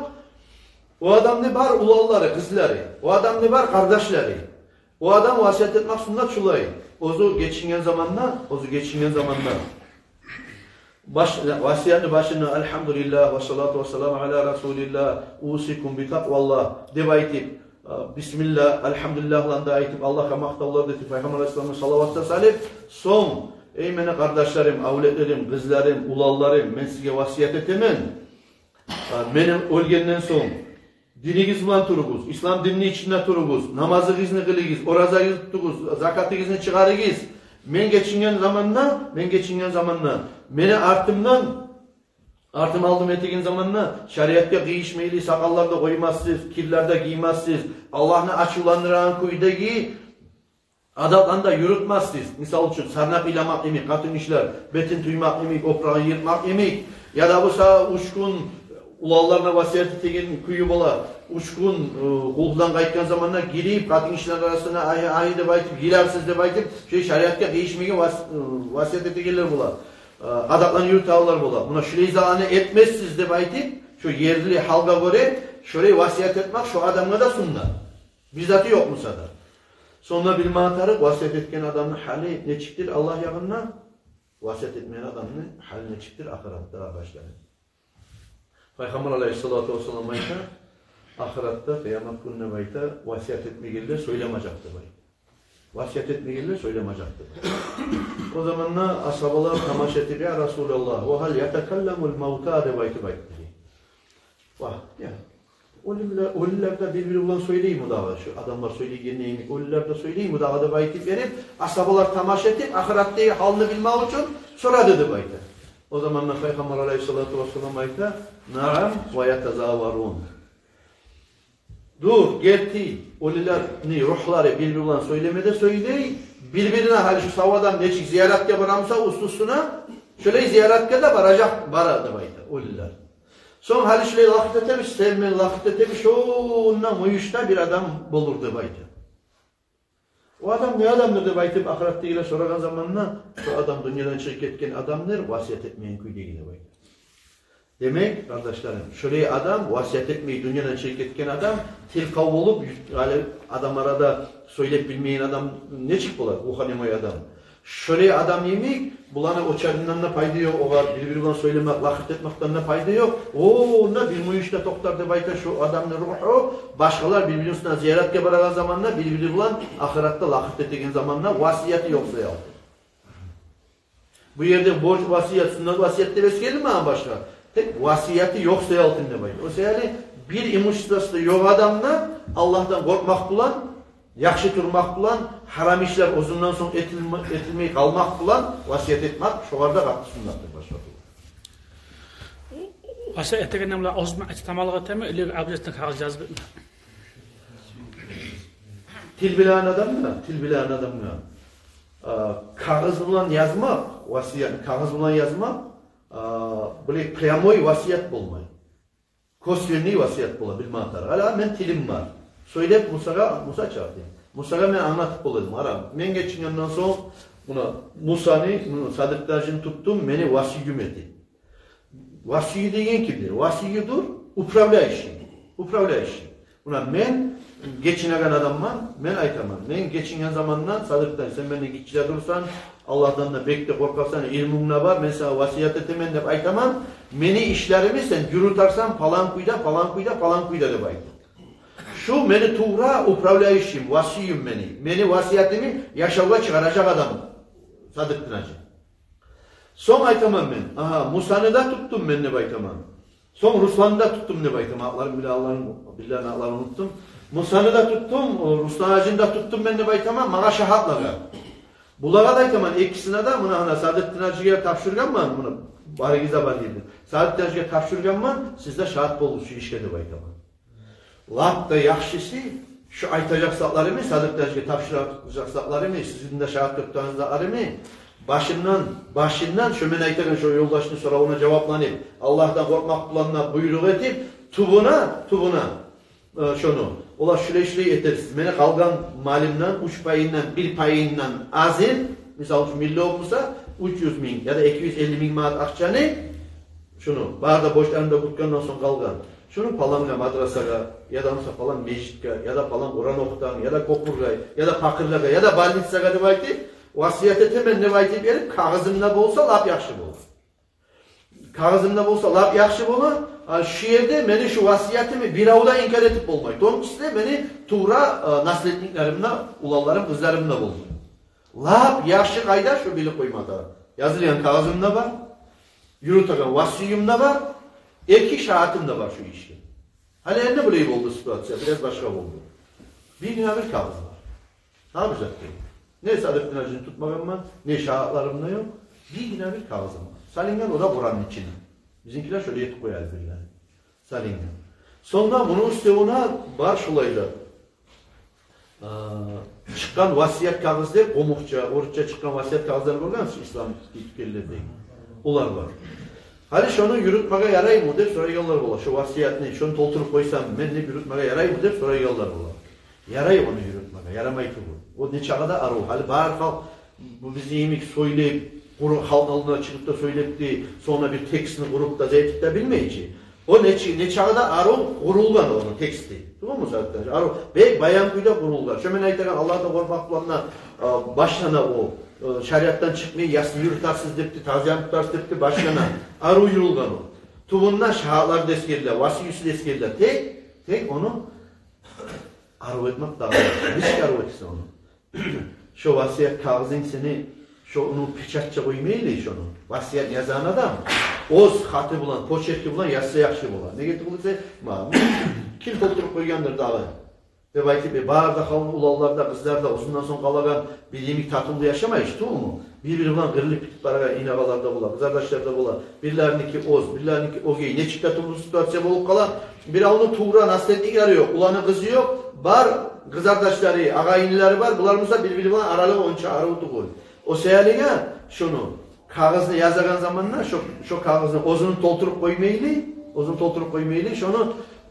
O adam ne var? Ulalları, kızları. O adam ne var? Kardeşleri. O adam vasiyet etmek sünnet şulay. Ozu geçingen zamanla, vasiyetli başına elhamdülillah ve salatu ve selamu ala Resulillah usikum bi takvallah debaytip bismillah elhamdülillah lan da aytip Allah'a maktavlar deyip Peygamber Aleyhisselam'a salavatta salip son ey meni kardeşlerim, avletlerim, kızlarım, ulallarım men sizge vasiyet etemen benim ölgenden son dinigiz bilen turuguz, İslam dinini içinde turuguz, namazınızı kılıyız, orazayı tutuguz, zakatınızı çıkarıyız. Men geçingen zamanla, meni artım aldım ettiğin zamanla, şeriatta giyişmeyli, sakallarda koymazsınız, kirlerde giymezsiniz, Allah'ını açılandıran kuydaki adaplarında yürütmezsiniz. Misal için sarnak ilamak emek, katın işler, betin tuymak emek, oprağı yırtmak emek, ya da bu sağ uçkun, ulallarına vasiyet ettiğin kuyu bola, uçkun kuldan kayıtkan zamanla girip katın işler arasına ayı de baytıp, girersiz de baytıp, şeriatta değişmeyi vasiyet ettiğinler bola. Adaklan yürüt ağlar bola. Buna şurayı zalanı etmezsiz de baytıp, şu yerli halka göre şurayı vasiyet etmek şu adamla da sunna. Bizzatı yok musa da. Sonra bilme atarı vasiyet etken adamın hali ne çıktır Allah yanına? Vasiyet etmeyen adamın hali ne çıktır ahiratta arkadaşlar. Peygamber Aleyhisselatü Vesselam ayta, ahiratta, kıyamet gününe ayta, vasiyet etmeyirler, söylemeyecekti. Vasiyet etmeyirler, söylemeyecekti. O zamanla ashabalar tamaşa etti ya Resulallah, ve hal yetekellemul mevta de baytı baytı. Vah, ya. Ölüler de birbirine söyleyeyim mi daha şu adamlar söyleyen neyini, ölüler de söyleyeyim mi daha da baytı verip, ashabalar tamaşa edip, ahirattaki halini bilmek için sonra dedi baytı. O zamanlar Peygamber Aleyhisselatü Vesselam ayta naam ve yetezavarun. Dur, gerti, oliler ruhları birbirine söylemede söyleyi, birbirine hali şu savadan neçik ziyaretke varamsa uslusuna, şöyle ziyaretke de varacak, varadı bayta, oliler. Son hali şöyle lakit etemiş, sevmeyi lakit etemiş, onunla uyuşta bir adam bulurdu bayta. O adam ne adamdır da baytıp ahiratta ile soran zamanla şu adam dünyadan çıkıp etken adamdır vasiyet etmeyen kuyuya yine baytı. Demek kardeşlerim şöyle adam vasiyet etmeyi dünyadan çıkıp etken adam tilkav olup adam arada söyleyip bilmeyen adam ne çık bular bu hanımay adam. Şöyle adam yemek bulana o çarından ne payda yok o var birbirine söylemek lakit etmekten ne payda yok. Ne bir muyuşta toktarda bayta şu adamın ruhu başkalar birbirine ziyaretke baragan zamanla birbirine ahiratta lakit ettiğin zamanla vasiyeti yoksa ya. Bu yerde borç vasiyet sünnet vasiyette vesile mi başka? Tek vasiyeti yoksa ya altında bayta. O seyali bir imuştası yok adamla Allah'tan korkmak bulan yaxşı turmak bulan, haram işler uzundan sonra etilmeyi kalmak bulan, vasiyet etmek, şoğarda katlı sünnattır başka. Vasiyet ettiğinden bulan, ozma etamalığı eteme, ileri abdestten kağıt cazip etme. Til bilen adam mı? Kağız bulan yazmak, vasiyet, kağız bulan yazmak, böyle premoy vasiyet bulmayı. Kosverni vasiyet bulan, bilme atar. Hala men tilim var. Söyleyip Musa çağırdı. Musa'ya ben anlatıp olayım. Ben geçinyandan sonra Musa'nın sadıklarını tuttum, beni vasiyüm etti. Vasiyi deyen kimdir? Vasiyudur, upravlayışı. Buna ben geçinen adamman, ben aytamam. Ben geçinen zamandan sadıktan, sen benimle gitçiler dursan, Allah'tan da bekle korkarsan, ilmimle var, ben sana vasiyet etemen de aytamam. Beni işlerimi sen yürütarsan falan kuyda de baytam. şu meni tuğra upravlayışım, vasiyim meni. Meni vasiyetimi yaşavga çıkaracak adamım. Sadık Tınacı. Son aytamam ben. Aha, Musa'nı da tuttum ben ne baytamam. Son Ruslan'ı da tuttum ne baytamam. Haklarım bile Allah'ın haklarını unuttum. Musa'nı da tuttum, Ruslan ağacını da tuttum ben ne baytamam. Bana şahatlaga. Bulağa da aytamam. İkisine de buna Sadık Tınacı'ya tapşırgan mı? Bunu barigize var dedi. Sadık Tınacı'ya tapşırgan mı? Sizde şahat bolu şu işke de baytamam. Lap da yaxşısı şu aytacak satlarımı, Sadık Tınacı'ya tapşıracak satlarımı, sizin de şahat tuttuğunuz satlarımı başından şu men aytagan şu yoldaşını sonra ona cevaplanıp Allah'tan korkmak bulanına buyruk edip tubuna şunu ola şuraya eteriz. Mene kalgan malimden 3 payından 1 payından azin misal şu milli olmasa 300 bin ya da 250 bin manat akçanı şunu barda boşlarında kutkandan sonra kalgan şunu palanca madrasaga ya da falan mecitga ya da falan Kur'an okutan ya da kopurgay ya da pakırlaga ya da balnitsaga deb aytip vasiyet etemen ne aytip berip kağızımda bolsa lap yaxşı bolur. Kağızımda bolsa lap yaxşı bolur. Şu yerde meni şu vasiyetimi bir avda inkar etip bolmaydı. Onun için de beni tuğra nasletliklerimle, ulallarım, kızlarımla boldu. Lap yaxşı kayda şu bili koymada. Yazılayan kağızımda var. Yürütülen vasiyimde var. İki şahatim de var şu işin. Hani ne böyle oldu situasyon? Biraz başka oldu. Bir gün bir kağız var. Ne yapacak değil? Ne Sadık Tınacı'nı tutmam var, ne şahatlarımda yok. Bir gün bir kağızım var. Salingen o da Kur'an'ın içine. Bizimkiler şöyle yetip koyar birileri. Salingen. Sonra bunun üstüne var şulayla. Çıkan vasiyet kağızları, Komukça, Orukça çıkan vasiyet kağızları görüyor musunuz? İslam ilkelerde. Onlar var. Hani şunu yürütmeye yarayı mı der, sonra yollar olar. Şu vasiyetini, şunu tolturup koysam, ben ne yürütmeye yarayı mı der, sonra yollar olar. Yarayı onu yürütmeye, yaramayı bu. O ne çağda arı. Hani bağır halk, bu bizi yemek söyleyip, halk aldığına çıkıp da söyleyip de, sonra bir tekstini kurup da zeytip de bilmeyici. O ne çağda arı kurulgan onun teksti. Tamam mı zaten? Arı, ve bayan kuyda kurulgan. Şöyle aytagan Allah'ta korkmak bulanına başlana o. Şariattan çıkmayı yasını yürütarsız depti, taziyan tutarsız depti başlana. Arı yürülgan o. Tuvundan şahatlar deskerler, vasiyüsü deskerler. Tek onu arı etmek daha var. Hiç arı etsin onu. Şu vasiyet kağızın seni şu onu piçatça koymayla şunu. Vasiyet yazan adam oz hatı bulan, poçetki bulan yazsa yaxşı bulan. Ne getirip bulursa kim tolturup koygandır dağı. Ve belki bağırda kalan ulallarda, kızlarda uzundan son kalagan bir yemek tatımda yaşamayış, değil mi? Birbiri bulan kırılıp bitip baragan inagalarda bulan, kızardaşlarda bulan, birilerinki oz, birilerinki ogeyi, ne çık tatımda situasyon olup kalan, bir onu tuğra, nasletlik arıyor, ulanı kızı yok, var kızardaşları, ağayinileri var, bularımızda birbiri bulan aralığı onça arıvdı koy. O seyaline şunu, kağızını yazagan zamanla, şu kağızını ozunu tolturup koymaylı,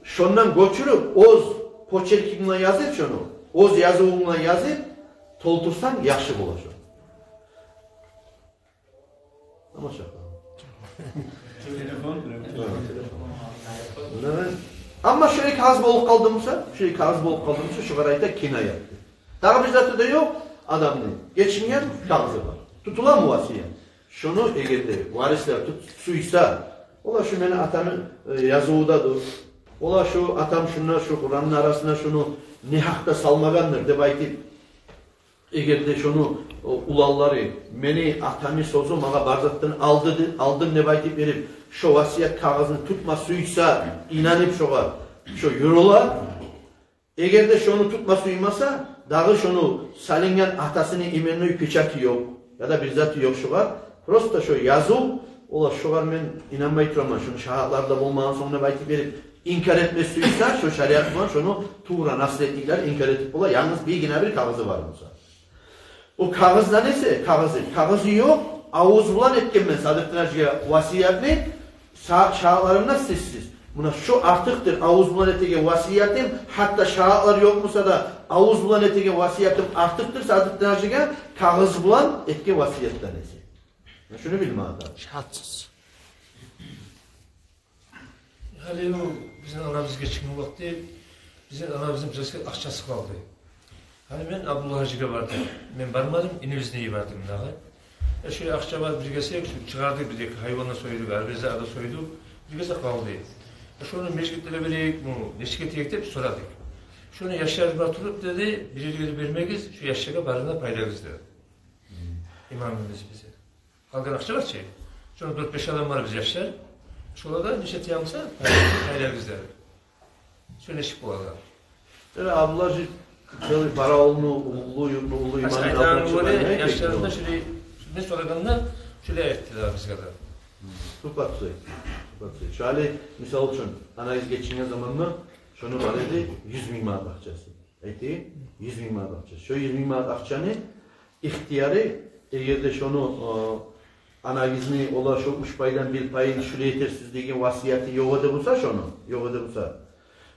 şundan göçürüp, oz, poçerkiğinle yazıp şunu, oz yazıvığınla yazıp, toltursan yaxşı bulaşır. Ama şaka. Ama şöyle kağız bolup kaldımsa, şu karayda kina yaptı. Daha bizde de yok, adamın geçmeyen kağızı var. Tutulan muvasiye. Şunu egerde varisler suysa, ola şu meni atanın yazıvıdadır. Ola şu atam şunlar şu Kur'an'ın arasına şunu nihakta salmagandır de baytip egerde şunu ulalları meni atamı sozu mağa barzattan aldın ne baytip verip şu vasiyet kağızını tutma suysa inanıp şu yürüla egerde şunu tutma suymasa dağı şunu salingen atasının imenli piçatı yok ya da bir zatı yok şu var prosta şu yazı ola şu var men inanmayı turamam şunu şahatlarda bulmağın sonuna baytip verip İnkar etmesiyse şu şeriat var şunu tuğra nasretlikler inkar etip ola yalnız bir kağızı var mısa. O kağızda neyse kağızı yok avuz bulan etken ben Sadık Tınacı'ya vasiyetini şahatlarımda sessiz. Buna şu artıktır avuz bulan etken vasiyetim hatta şahatlar yok musa da avuz bulan etken vasiyetim artıktır Sadık Tınacı'ya kağız bulan etken vasiyetten neyse. Şunu bilme adam. Şahatsız. Hali o bizim anamız geçkin vakti bizim anamızın bize akçası kaldı. Hani ben Abdullah Hacı'ya vardım. Ben varmadım, İnevizne'yi vardım daha. Şöyle akça var bir gelse çıkardık bir de hayvanla soyduk, arbeze ada soyduk. Bir gelse kaldı. Şunu meclitlere vereyik mi, neşket yekte soradık. Şunu yaşlar batırıp dedi, birileri vermeyiz, şu yaşlara barına paylarız dedi. İmamımız bize. Halkın akça var şey. Şunu 4-5 adam var biz yaşlar. Şuna da nişet yansa paylarız dedi. Şöyle şık bu adam. Yani ablacı şöyle para ulu imanın Aydanlıları yaşlarında şöyle ne sonradan şöyle ettiler biz kadar. Tupatsı. Şöyle misal için analiz geçtiğiniz zamanla şunu var idi 100 bin manat akçası. Eti 100 bin manat akçası. Şu 100 bin manat akçanı ihtiyarı eğer de şunu analizini ola şu 3 paydan bir payını şuraya yetersizliğin vasiyeti yok edilse şunu yok edilse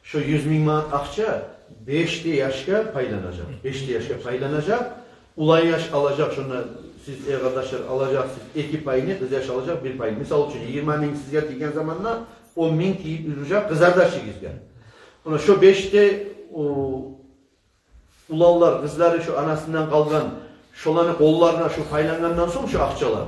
şu 100 bin manat akça 5'li yaşa paylanacak. 5'li yaşa paylanacak. Ulay yaş alacak şunu siz arkadaşlar alacaksınız 2 payını kız yaş alacak 1 payını. Misal için 20 bin siz yatırken zamanla 10 bin yürüyecek kızardaşınızga. Ona şu 5'te ulallar kızları şu anasından kalgan şolanı kollarına şu paylangandan sonra şu akçalar.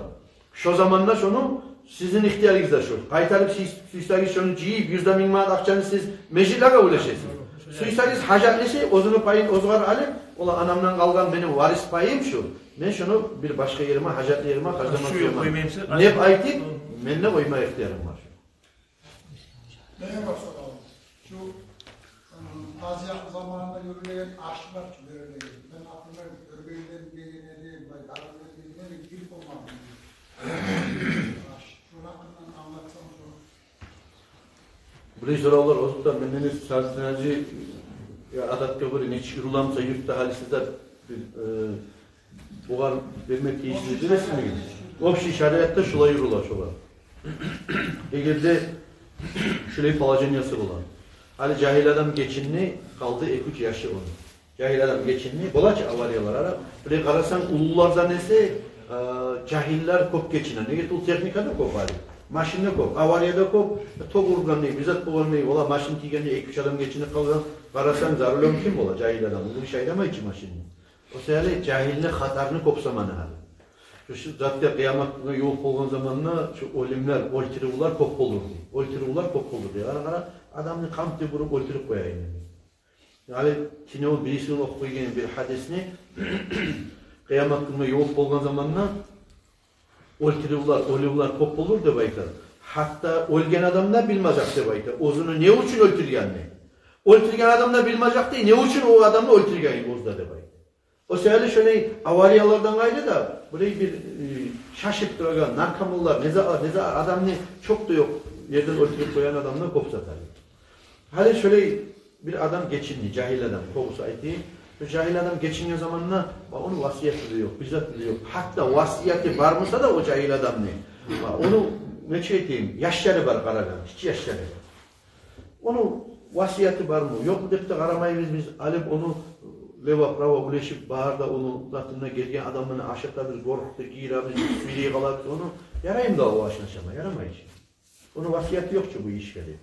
Şu zamanla şunu sizin ihtiyarınızda şu. Kaytarıp siz şunu ciyip 100 bin manat akçanı siz meclislere ulaşırsınız. Suysarız hacatlisi ozunu payın ozgar alıp ola anamdan kalgan benim varis payım şu. Ben şunu bir başka yerime hacatlı yerime harcamak istiyorum. Ne aytik? Ben ne koyma ihtiyarım var. Neye başlayalım? Şu Taziyat zamanında yürüyen aşklar böyle. Ben aklıma örgünden gelinleri, kararlı gelinleri gülüp olmadım. Şunu hakkından anlatsam sonra. Burayı sorular o zaman bendeniz sarsınacı adat kabul ne çıkırılamsa yurtta halisizler buğar vermek keyiflidir mi? Opşi şariatta şulay yürüler şolar. Eğer de şulay palacın yası olan. Hali cahil adam geçinli kaldı 2-3 yaşı onun. Cahil adam geçinli bolaç avariyalar ara. Buraya karasan ulularda neyse cahiller kop geçinen. Ne getir teknikada kop hali. Maşinne kop, avariyada kop, tok urganlığı, bizzat kullanmayı ola maşin tigenli 2-3 adam geçinip kalgan. Karasan zarulom kim ola cahil adam? Bu iş ayrama içi maşinni. O sebeple cahilne hatarını kopsamanı hali. Şu zaten kıyametine yok olan zamanla şu olimler, oltirivular kop olurdu. Oltirivular kop olurdu. Ara adamın kampte vurup oltirip koyayım. Yani şimdi o birisinin okuyduğun bir hadisini kıyametine yok olan zamanla oltirivular kop olur de baytar. Hatta olgen adam da bilmezak de baytar. Ozunu ne için oltirgenli? Oltirgen adam da bilmezak de ne için o adamı oltirgenli ozda de baytar. O sebeple şöyle avariyalardan ayrı da burayı bir şaşıp duran narkamullar, neza adam ne çok da yok yerden ortaya koyan adamla kopsa tabii. Hadi şöyle bir adam geçinli, cahil adam kopsa eti. Bu cahil adam geçince zamanla onun vasiyeti de yok, bizzat bile yok. Hatta vasiyeti var mısa da o cahil adam ne? Onu ne diyeyim, yaşları var karadan, hiç yaşları var. Onun vasiyeti var mı? Yok mu deyip de karamayız biz alıp onu leva prava ulaşıp baharda onun zatına gelgen adamını aşıklarız, korktu, giyirabız, süreyi kalarız onu. Yarayım da o aşınışama, yaramayız. Onun vasiyeti yok ki bu işleri.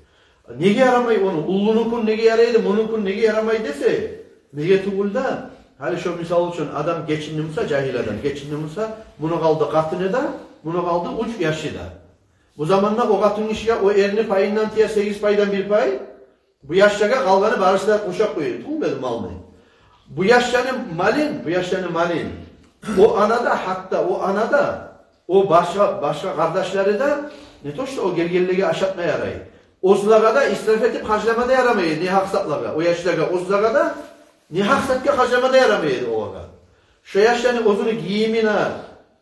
Nege yaramayı onu, ullunun nege yaraydı, bunun nege yaramayı dese, nege tuğulda, hali şu misal için adam geçinlimse, cahil adam geçinlimse, bunu kaldı katını da, bunu kaldı uç yaşı da. Bu zamanla o katının işe, o erini payından diye 8 paydan bir pay, bu yaşlara kalganı barışlar kuşak koyuyor. Tuğulmadı malmayı. Bu yaşların malin. O anada hatta o anada o başka kardeşleri de ne toşta o gergerliği aşatmaya yarayı. Ozlaga da israf edip harcamada yaramayı. Ne haksatlaga. O yaşlara ozlaga da ne haksatla harcamada yaramayı o aga. Şu yaşların ozunu giyimine,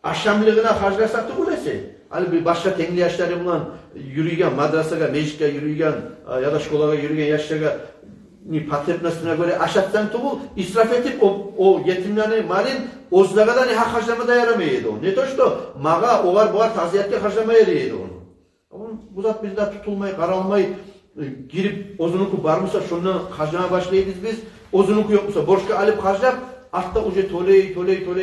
aşamlığına harcasak da öylesi. Hani bir başka tengli yaşları bulan yürüyen, madrasaga, meclike yürüyen ya da şkolaga yürüyen yaşlara patretmesine göre aşattan tuğul israf edip o yetimlerin malin ozlagadan ne hak harcamada yaramaydı o. Ne toştu? Mağa o var taziyette harcamaya yaraydı onu. Ama bu zat bizde tutulmayı, karalmayı girip ozunuku var mısa şunu harcamaya başlayırız biz. Ozunuku yok musa borçka alıp harcap altta uca toley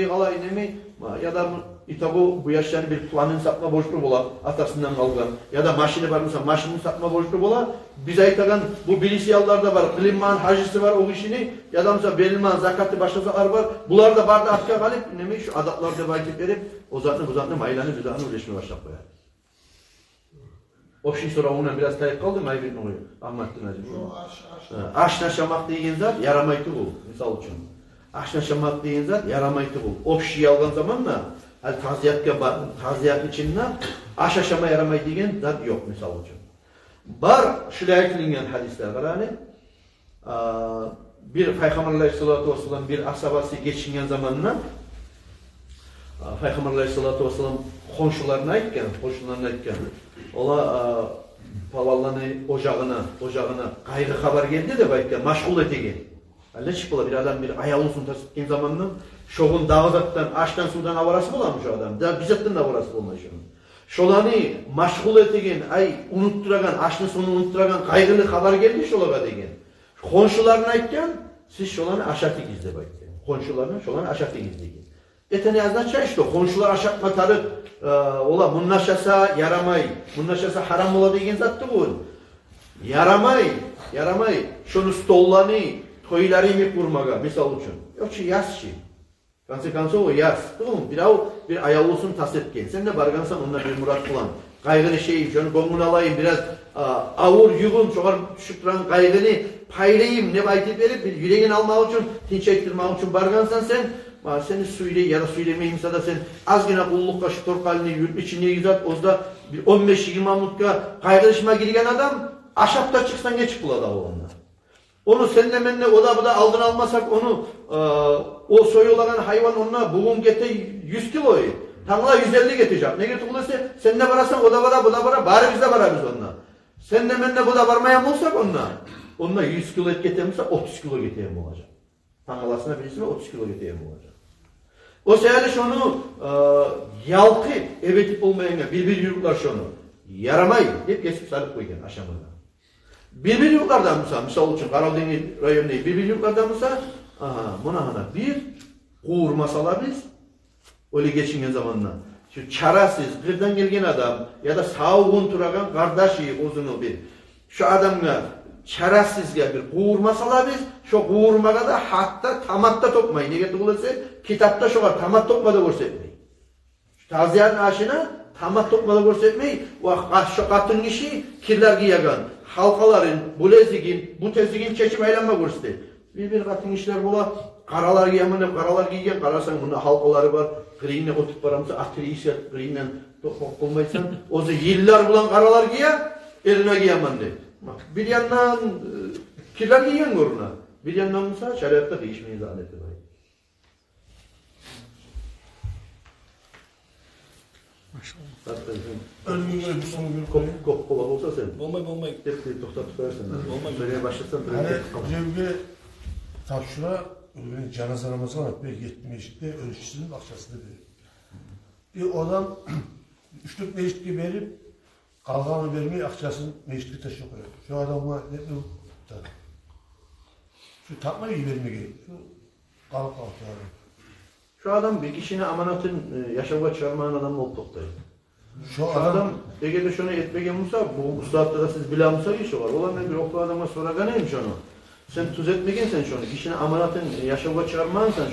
kala inemeyi ya da İtabu bu yaşlarını bir planın satma borçlu bola atasından kalgan ya da maşini var mısa maşını satma borçlu bola biz aytagan bu bilisiyallarda var klimman hacısı var o işini ya da mesela belman zakatı başlasalar var bunlar da barda atka kalıp ne şu adatlarda vakit verip o zatını bu zatını maylanı bir zatını uğraşmaya başlayıp koyar. Общий sorağına biraz tayıp kaldı mı Aybek'in oğlu? Ahmet'in acı. Şu aş. Aşnaşamak deyen zat yaramaydı bu, misal için. Aşnaşamak deyen zat yaramaydı bu. Общий algan zaman da, taziyat içinde aşaşama yaramaydı deyen zat yok, misal için. Bar, şöyle ayetilen hadisler var hani. Bir Peygamber Aleyhisselatü Vesselam bir asabası geçingen zamanla Peygamber Aleyhisselatü Vesselam komşularına aytken, ola pavallanı ocağına kaygı haber geldi de belki maşgul etegen. Ne çıkıla bir adam bir ayağılısını tasıpken zamanla şoğun dağızattan, aştan sudan avarası bulanmış o adam. Da bizetten de avarası bulmuş onun. Şolanı maşgul etegen, unutturagan, aşını sonu unutturagan kaygılı haber geldi şolaga degen. Komşularına aytken, siz şolanı aşatı gizle belki. Komşularına şolanı aşatı gizleyin. Eteni yazdan işte komşular aşatma tarık, ola munnaşasa yaramay, munnaşasa haram ola degen zattı bu. Yaramay, şunu stollanı, toyları yemek vurmaga, misal için. Yoksa yaz şey. Kansı o yaz. Bir ayağılısını tasepken. Sen de bargansan onunla bir murat bulan. Kaygını şunu gongunu alayım, biraz avur, yugun, çoğar düşüp duran kaygını paylayayım, ne baytıp verip, bir yüreğini almak için, tinç ettirmek için bargansan sen, seni söyleyeyim ya da söylemeyimse de sen az gene kullukka şu torkalini yürüp içine gizat, ozda 15-20 minutka kaygılışma girgen adam, aşapta çıksan geç buladı onunla. Onu seninle menle o da bu da aldın almasak onu o soyulagan hayvan onunla bugün gete 100 kiloyu. Tanrı'la 150 getirecek. Ne getirilirse sen de vararsan o da vara bu da vara bari biz de vara biz onunla. Sen de menle bu da varmayan olsak onunla 100 kilo et getirmişse 30 kilo getireyim olacak. Tanrı'lasına birisine 30 kilo getireyim olacak. O sebeple şunu yalkıp evetip olmayana bir yurtlar şunu yaramayın hep kesip sarıp koygan aşamada. Bir yurtlardan misal için Karadeniz rayonunda bir yurtlardan buna bir kuğur masala biz öyle geçingen zamanla. Şu çarasız, kırdan gelgen adam ya da sağ turagan kardeşi uzunu bir. Şu adamla çarasızga bir kuğurmasala biz, şu kuğurmaga da hatta tamatta tokmayın. Ne getirilirse kitapta şu var, tamat tokmada görsetmeyin. Şu taziyatın aşına tamat tokmada görsetmeyin. Şu katın kişi kirler giyagan, halkaların, bu lezigin, bu tezigin çeşip aylanma görsetmeyin. Bir katın işler bula, karalar giygen, karasan bunda halkaları var. Kırıyla oturup paramızı atırı işler, kırıyla olmaysan, o zaman yıllar bulan karalar giye, eline giyemen de. Bir yandan kirler giyen goruna, bir yandan mesela şeriatta değişmeyi zannetti. Maşallah. Ölümün göre bir sonu bir Kop olsa sen. Olmay. Hep toktatıp versen. Olmay. Böyle başlasan. hani cevge tapşıra cenaze namazı var. Bir 70'te ölçüsünün akçasını verir. Bir adam 3-4 meşitki verip kalkanı vermeyi akçasını meşitki taşı koyuyor. Şu adamla ne tutar? Şu takmayı verme gerek. Şu kalk yani. Şu adam bir kişinin amanatın yaşamına çıkarmayan adam olup toktayı. Şu Adam eğer şunu etmegen olsa, bu ustatta da siz bilamsa işi var. Olan bir okul adama soragan neymiş onu? Sen tuz etmegensen şunu, kişinin amanatın yaşamına çıkarmayansan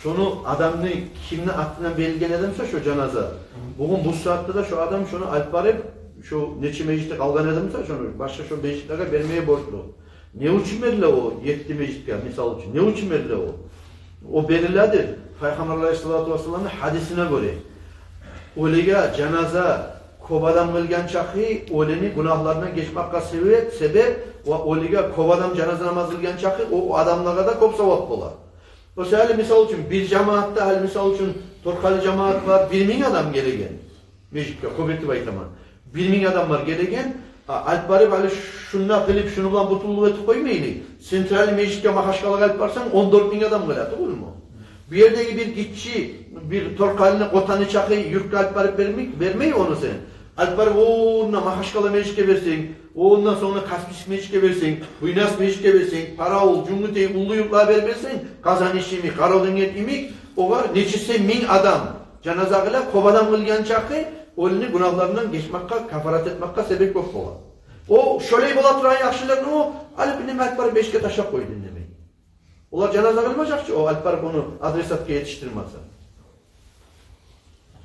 şunu adamını kimle aklına belirgen edemse şu cenaze. Bugün bu saatte de şu adam şunu alparip, şu neçi mecliste kalgan edemse şunu, başka şu meclitlere vermeye borçlu. Ne uçun verile o 7 meclitte misal için, ne uçun verile o? O belirlidir. Peygamber Aleyhisselatü Vesselam'ın hadisine göre. Öyle cenaze kovadan kılgan çakı, öyleni günahlarına geçmakka sebep ve öyle kovadan cenaze namaz kılgan çakı, o adamlara da kop sevap olar. O sebeple misal için bir cemaatta, misal için Torkalı cemaat var, 1000 adam gelegen. Meclitte, kuvvetli baytaman. 1000 adam var gelegen. Alp bari şunla kılıp şunu bulan butulluğu eti koymayın. Sentrali meclitte mahaşkalı kalp varsan 14.000 adam kılar, olur mu? Bir yerdeki bir gitçi, bir torkalını, kotanı çakı, yürk alp vermeyi onu sen. Alp bari onunla mahaşkalı meclitte versin, ondan sonra kaspis meclitte versin, buynas meclitte versin, para ol, cumhuriyeti, ullu yurtla versin, kazan işimi, karolun imik, o var, neçise 1000 adam. Cenazağıyla kovadan kılgan çakı, onu günahlarından geçmekka, kafarat etmekka sebep yok ola. O şöyle bolattıran yakşılarını o, Alp bin Alp bari 5'ke taşak koydu demeyi. Olar cenaze kılmayacak ki o Alp bunu adresatke yetiştirmezse.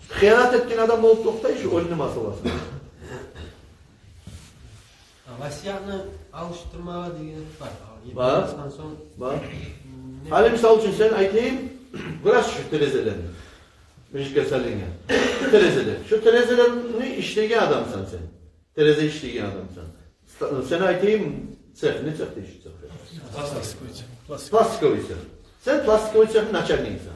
Hıyanat ettiğin adam olup noktayı şu ölünü masalası. Vasiyatni alıştırmağa degeni var. Var. Yetmezden soň Bak. Hali misal için sen aytayım, biraz şu terezelerini. Müzik eserliğine. Terezeler. Şu terezelerini işlegen adamsan sen. Tereze işlegen adamsan. Sen aytayım, ceh, ne ceh deyişi ceh? Plastikovi ceh. Sen plastikovi cehin načerliysen.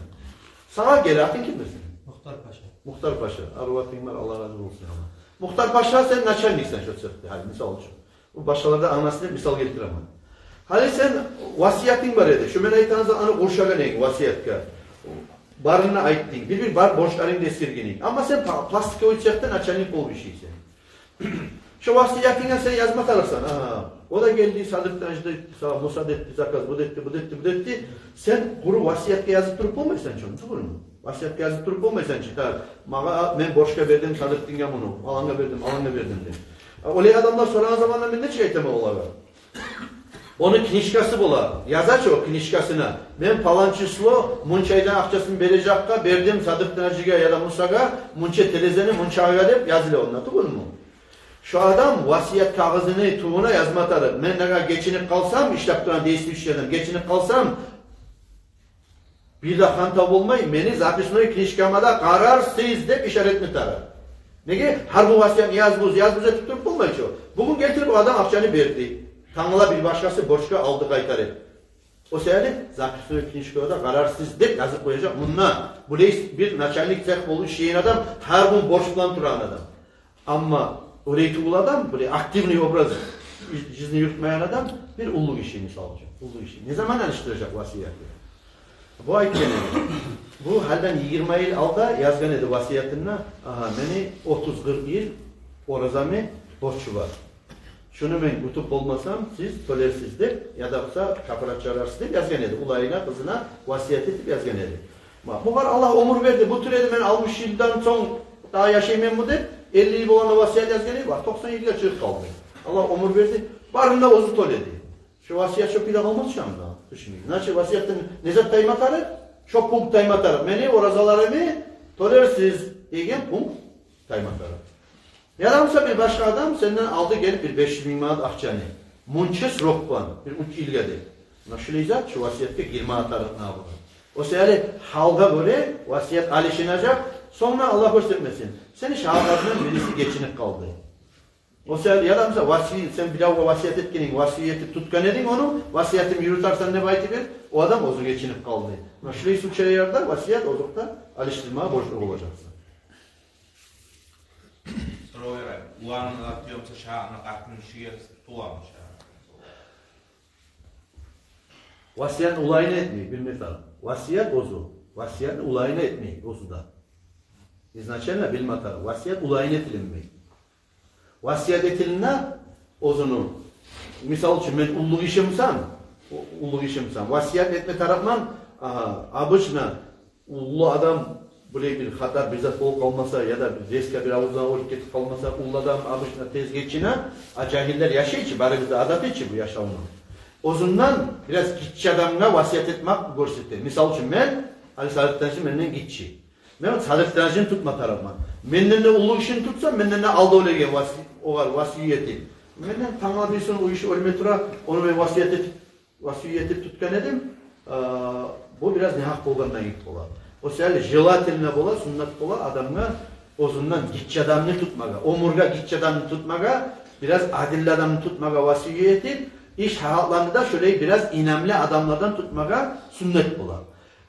Sana geliatın kimdirsin? Muhtar Paşa. Muhtar Paşa. Arvatın var, Allah razı olsun ama. Muhtar Paşa sen načerliysen şu cehde. Hali misal için. Bu başkalarda anasını misal getiremem. Hali sen vasiyatin var edi. Şu men aytanızda anı koşagan egi vasiyatka. Barına aytdın. Bir bar borçlarını desirgenin. Ama sen plastikovi cehden načerlik ol bir şeysen. Şu vasiyetine sen yazmak alırsan. O da geldi sadıktan işte Musa etti, zakaz, bu etti. Sen kuru vasiyetke yazıp durup olmaysan çoğun. Doğru mu? Vasiyetke yazıp durup olmaysan çıkar. Mağa ben borçka verdim, sadıktın ya bunu. Alanga verdim de. Olay adamlar soran zamanlar ben ne çıkaytama olar? Onun knişkası bolar. Yazar o knişkasına. Ben palançıslo munçaydan akçasını verecekka verdim sadıktın ya da Musa'ga munçe telezeni munçağa deyip yazılı onlar. Doğru mu? Şu adam vasiyet kağızını tuğuna yazmatarı. Ben ne kadar geçinip kalsam, işlep duran değişti işledim. Geçinip kalsam, bir de hantap olmayı, beni zapisnoyu knişkamada kararsız deyip işaret mi tarar. Ne ki? Har bu vasiyet yaz buz etip bulmayı çoğu. Bugün getirip o adam akçanı verdi. Tanrıla bir başkası borçka aldı kaytarı. O sebeple zapisnoyu knişkamada kararsız deyip yazıp koyacak. Bununla, bu bir načerlik zek olduğu şeyin adam, her gün borçlan duran adam. Ama orayı tuğul adam, böyle aktivni obraz cizini yürütmeyen adam bir ulluk işi misal olacak. Ulluk işi. Ne zaman alıştıracak vasiyeti? Bu ayet geneli. Bu halden 20 yıl alda yazgan edi vasiyetine. Aha, beni 30-40 yıl orazamı borçu var. Şunu ben tutup olmasam siz tolersizdir ya da kafarat çararsızdır yazgan edi. Ulayına, kızına vasiyet edip yazgan edi. Bu var Allah umur verdi. Bu türedi ben 60 yıldan son daha yaşayayım bu der. 50 yıl olan vasiyet yazgeni var. 97'de çıkıp kaldı. Allah umur verdi. Barında ozu toledi. Şu vasiyet çok bir de kalmaz şu anda. Düşünün. Nasıl vasiyetten nezat taymatarı? Çok punkt taymatarı. Beni orazalarımı tolersiz degen punkt taymatarı. Yaramsa bir başka adam senden aldı gelip bir 500 bin manat akçanı. Munçes rokban. Bir uç ilgedi. Nasıl izah? Şu vasiyette girme atarı ne yapalım? O sebeple halga göre vasiyet alışınacak. Sonra Allah göstermesin. Senin şahaplarından birisi geçinip kaldı. O sebeple ya da mesela sen bir daha vasiyet etkenin, vasiyeti tutkan edin onu, vasiyetimi yürütersen ne bayti ver, o adam ozu geçinip kaldı. Şurayı suçaya yarda, vasiyet ozukta alıştırmaya borçlu olacaksın. Sonra öyle, ulanın atıyorsa şahına kalkın şiir tulamış. Vasiyet ulayını etmeyi, bir mesela. Vasiyet ozu. Vasiyet ulayını etmeyi, ozu da. İznaçenle bilmatar. Vasiyet ulayını etilinmeyi. Vasiyet etilinne ozunu. Misal için ben ulluk işimsam, vasiyet etme tarafman, abıçna, ullu adam böyle bir hatar bizzat olup kalmasa ya da reske bir avuzdan olup getip kalmasa, ullu adam abıçna tez geçine, cahiller yaşay içi, bari bizde adat içi bu yaşamını. Ozundan biraz gitçi adamına vasiyet etmek görsüttü. Misal için ben, Ali Saadet'ten için benden gitçi. Ben Saadet'ten için tutma tarafman. Menden de ulu işini tutsam, menden de aldı öyle o var vasiyeti. Menden tanımadıysan o işi ölme tura, onu ben vasiyeti tutkan edim. Bu biraz ne hak bolgandan git ola. O sebeple jelatiline bola, sünnet bola adamına ozundan gitçi adamını tutmaga, omurga gitçi adamını tutmaga, biraz adilli adamını tutmaga vasiyeti, iş hayatlarında da şöyle biraz inemli adamlardan tutmaga sünnet bola.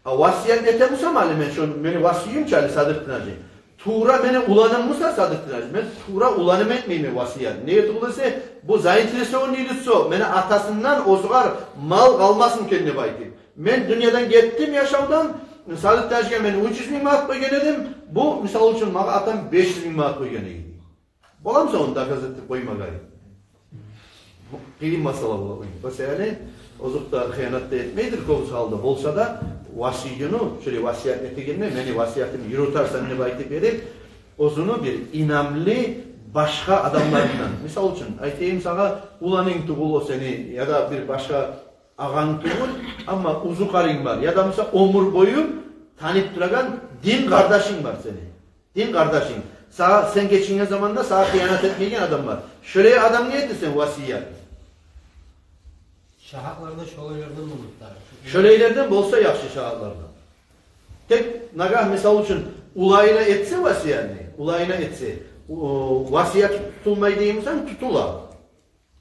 Vasiyet etemusam alimen şu beni vasiyim çali sadıktınacı. Tuğra beni ulanımmışsa sadıktınacı. Ben tuğra ulanım etmeyeyim vasiyet. Neye tuğlası? Bu zayitlisi o neyilisi o. Beni atasından ozgar mal kalmasın kendine bayti. Ben dünyadan gittim yaşamdan. Sadıktınacıya beni 300 bin maat koygen edim. Bu misal için mağa atam 500 bin maat koygen edim. Bolamsa onu da gazetip koyma gayet. Kıyım masala bola koyun. O sebeple ozukta hıyanat da etmeydir kovuz halde. Bolsa da vasiyini, şöyle vasiyet etegenine, beni vasiyetimi yürütersen ne bayti verip, ozunu bir inamlı başka adamlarından. Misal için, aytayım sana, ulanın tuğul o seni, ya da bir başka ağan tuğul, ama uzu karın var. Ya da mesela omur boyu tanıp duragan din kardeşin var seni. Din kardeşin. Sen geçingen zamanda sana hıyanat etmeyen adam var. Şöyle adam niye etsin vasiyet? Şahaklarda şolaylardan bulutlar. Şöylelerden bolsa yaxşı şahlardan. Tek nagah misal için ulayına etse vasiyetini, ulayına etse, vasiyet tutulmayı deyimsen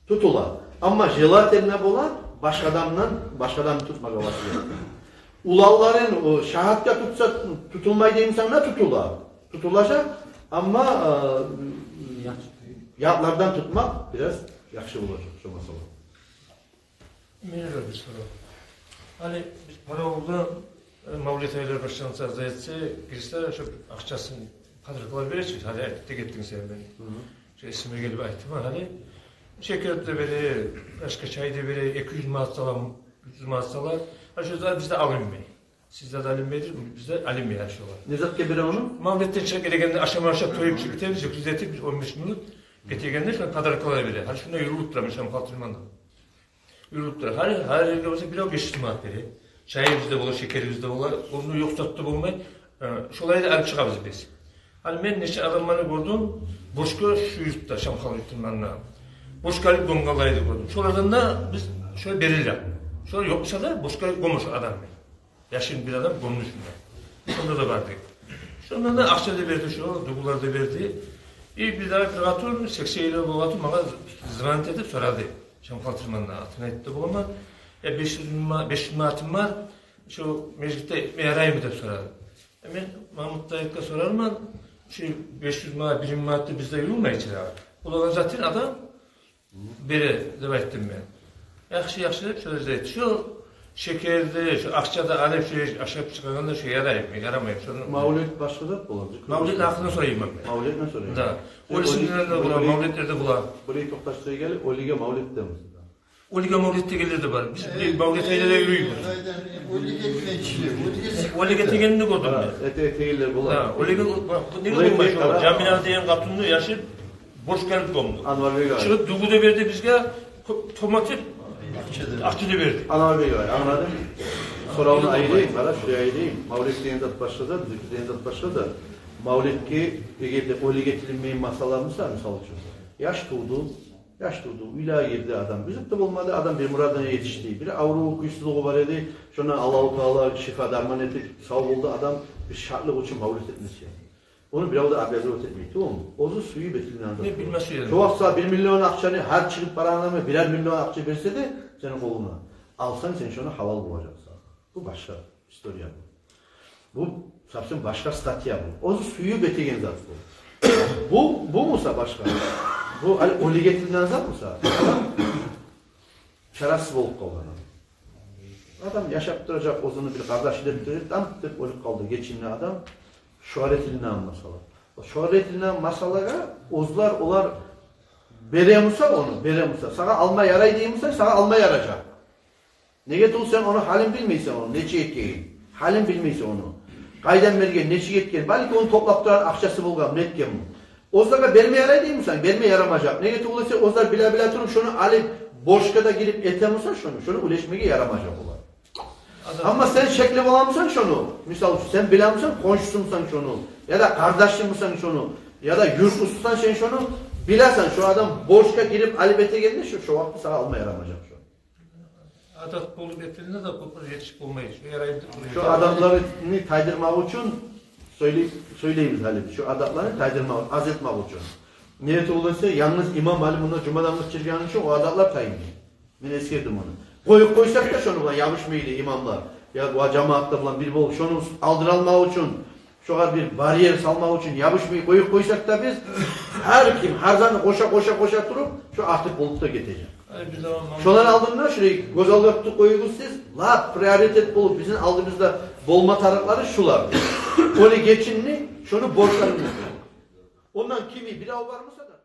tutula. Ama jelaterine bola başkadan tutmaga vasiyet. Ulalların şahatka tutsa tutulmayı deyimsen ne tutulacak ama yatlardan tutmak biraz yaxşı olacak şu masala. Mene bir soru. Hani biz para oldu, mavlet ayları başlansa zayetse, girişler şu akçasını kadırkılar vereceğiz. Hani tek ettin sen beni. Şu isime gelip ayttım hani. Şeker de beri, başka çay da beri, 200 manatsalar, 300 manatsalar. Aşağıda bizde alınmıyor. Sizde de alınmıyordur, bizde alınmıyor aşağılar. Ne zat gebire onu? Mavletten çıkıp gelegende aşağı toyup çıkıp biz 15 minut getirgende şu kadırkılar verir. Hani şuna yürüyüp durmuş hem patronmandan. Yürüttür. Her yerde olsa bir 500 manat verir. Çayı bizde olur, şekeri bizde olur. Onu yok tatlı bulmayı. Şolayı da alıp çıkarız biz. Hani ben neçe adamları gördüm. Boşka şu yurtta, Şamxal yurtlarına. Boşka alıp gongalaydı gördüm. Şolardan da biz şöyle verirler. Şöyle yoksa da boşka gomuş adam. Yaşın bir adam gommuş bunda. Şunda da vardı. Şundan da akça da verdi şu, dugular da verdi. Bir daha bir atır, 80 euro bu atır, bana zıvant edip soradı. Şamxal tırmanına atına etti bu ama 500 manatım var, şu mecliste yarayım dep soradı. Ben Mahmut Dayık'a sorarım, şu 500 manat, 1 manatı bizde yürülmeyici ya. Ulan zaten adam beri dep ettim ben. Yaxşı şöyle deydi. Şu şekerde, şu akçada alıp şu aşağı çıkanda şu yaramayım. Mavlet başka da olacak. Mavlet aklına sorayım ben. Mavlet ne sorayım? Da. O isimlerde bulan, mavletlerde bulan. Burayı toktaştığı gelip o lige mavlet demiş. O lige mavlette gelirdi var. Biz mavlet ayda da yürüyoruz. O lige tegenini gördüm ben. Eteğiyle bulan. O lige, ne gördüm ben? Camina diyen katunlu yaşıp boş gelip gömdü. Anvar Bey gayet. Çıkıp dugu da verdi bizge, tomatı akçını verdi. Anvar Bey gayet, anladın. Sonra onu ayırayım, şuraya ayırayım. Mavlet deyen zat başladı, zikri deyen zat başladı. Mavlet ki, eğer de o lige getirilmeyin masalarımızsa, misal için. Yaş durdu, üla girdi adam. Bizim de olmadı adam bir muradına yetişti. Bir avru okuyuşsuzluğu var idi. Şuna Allah-u Teala şifa darman ettik. Sağ oldu adam bir şartlık için mavlet etmesi. Onu biraz da abiyazı etmeydi. Tamam mı? Ozu suyu betilini anlattı. Ne bilmesi yani. Şu vaksa 1 milyon akçanı her çıkıp paranlama 1'er milyon akça verse de senin koluna. Alsan sen şunu halal bulacaksın. Bu başka istorya bu. Bu sapsın başka statya bu. Ozu suyu betigen zat bu. Bu musa başka? Bu o ligetilinden zat musa? Adam şerefsiz olup kaldı. Adam yaşap duracak ozunu bir kardeş edip tam olup kaldı. Geçimli adam şöhretilinden masala. O şöhretilinden masalara ozlar olar beremusa onu, beremusa. Sana alma yaray diyeyimse sana alma yarayacak. Ne getir sen onu halin bilmeyse onu, neçe etkeyin. Halin bilmeyse onu. Qaydan bergen, neçe etken. Belki onu toplap duran akçası bulgan, ne etken bu. Ozlara berme yaray diyeyimsen, berme yaramayacak. Ne getir olursa ozlar bile turup şunu alıp boşka da girip etemusa şunu uleşmeye yaramayacak olar. Ama sen şekli bulamısan şunu. Misal sen bilemsen komşusunsan şunu. Ya da kardeşimsen şunu. Ya da yurtlususan sen şunu. Bilesen şu adam boşka girip alibete geldi şu vakti sana alma yaramayacak şu. Adat bulup ettiğinde de bu yetişip olmayız. Şu adamları taydırmak için söyleyimiz Halim. Şu adamları taydırmak, azetmek için. Niyeti olursa yalnız imam Ali bunda cumadanlık çirganı için o adamlar tayinli. Ben eskirdim onu. Koysak da şunu bulan yapışmaydı imamlar. Ya bu cemaatta bulan bir bol şunu aldıralmak için, şuna bir bariyer salmak için yapışmayı koysak da biz her zaman koşa durup şu artık bolup da gidecek. Şunları aldığında şurayı göz alıp koyuyoruz siz. La prioritet bulup bizim aldığımızda bolma tarafları şular. Onu geçinli, şunu borçlarımız. Ondan kimi bir av var mısa da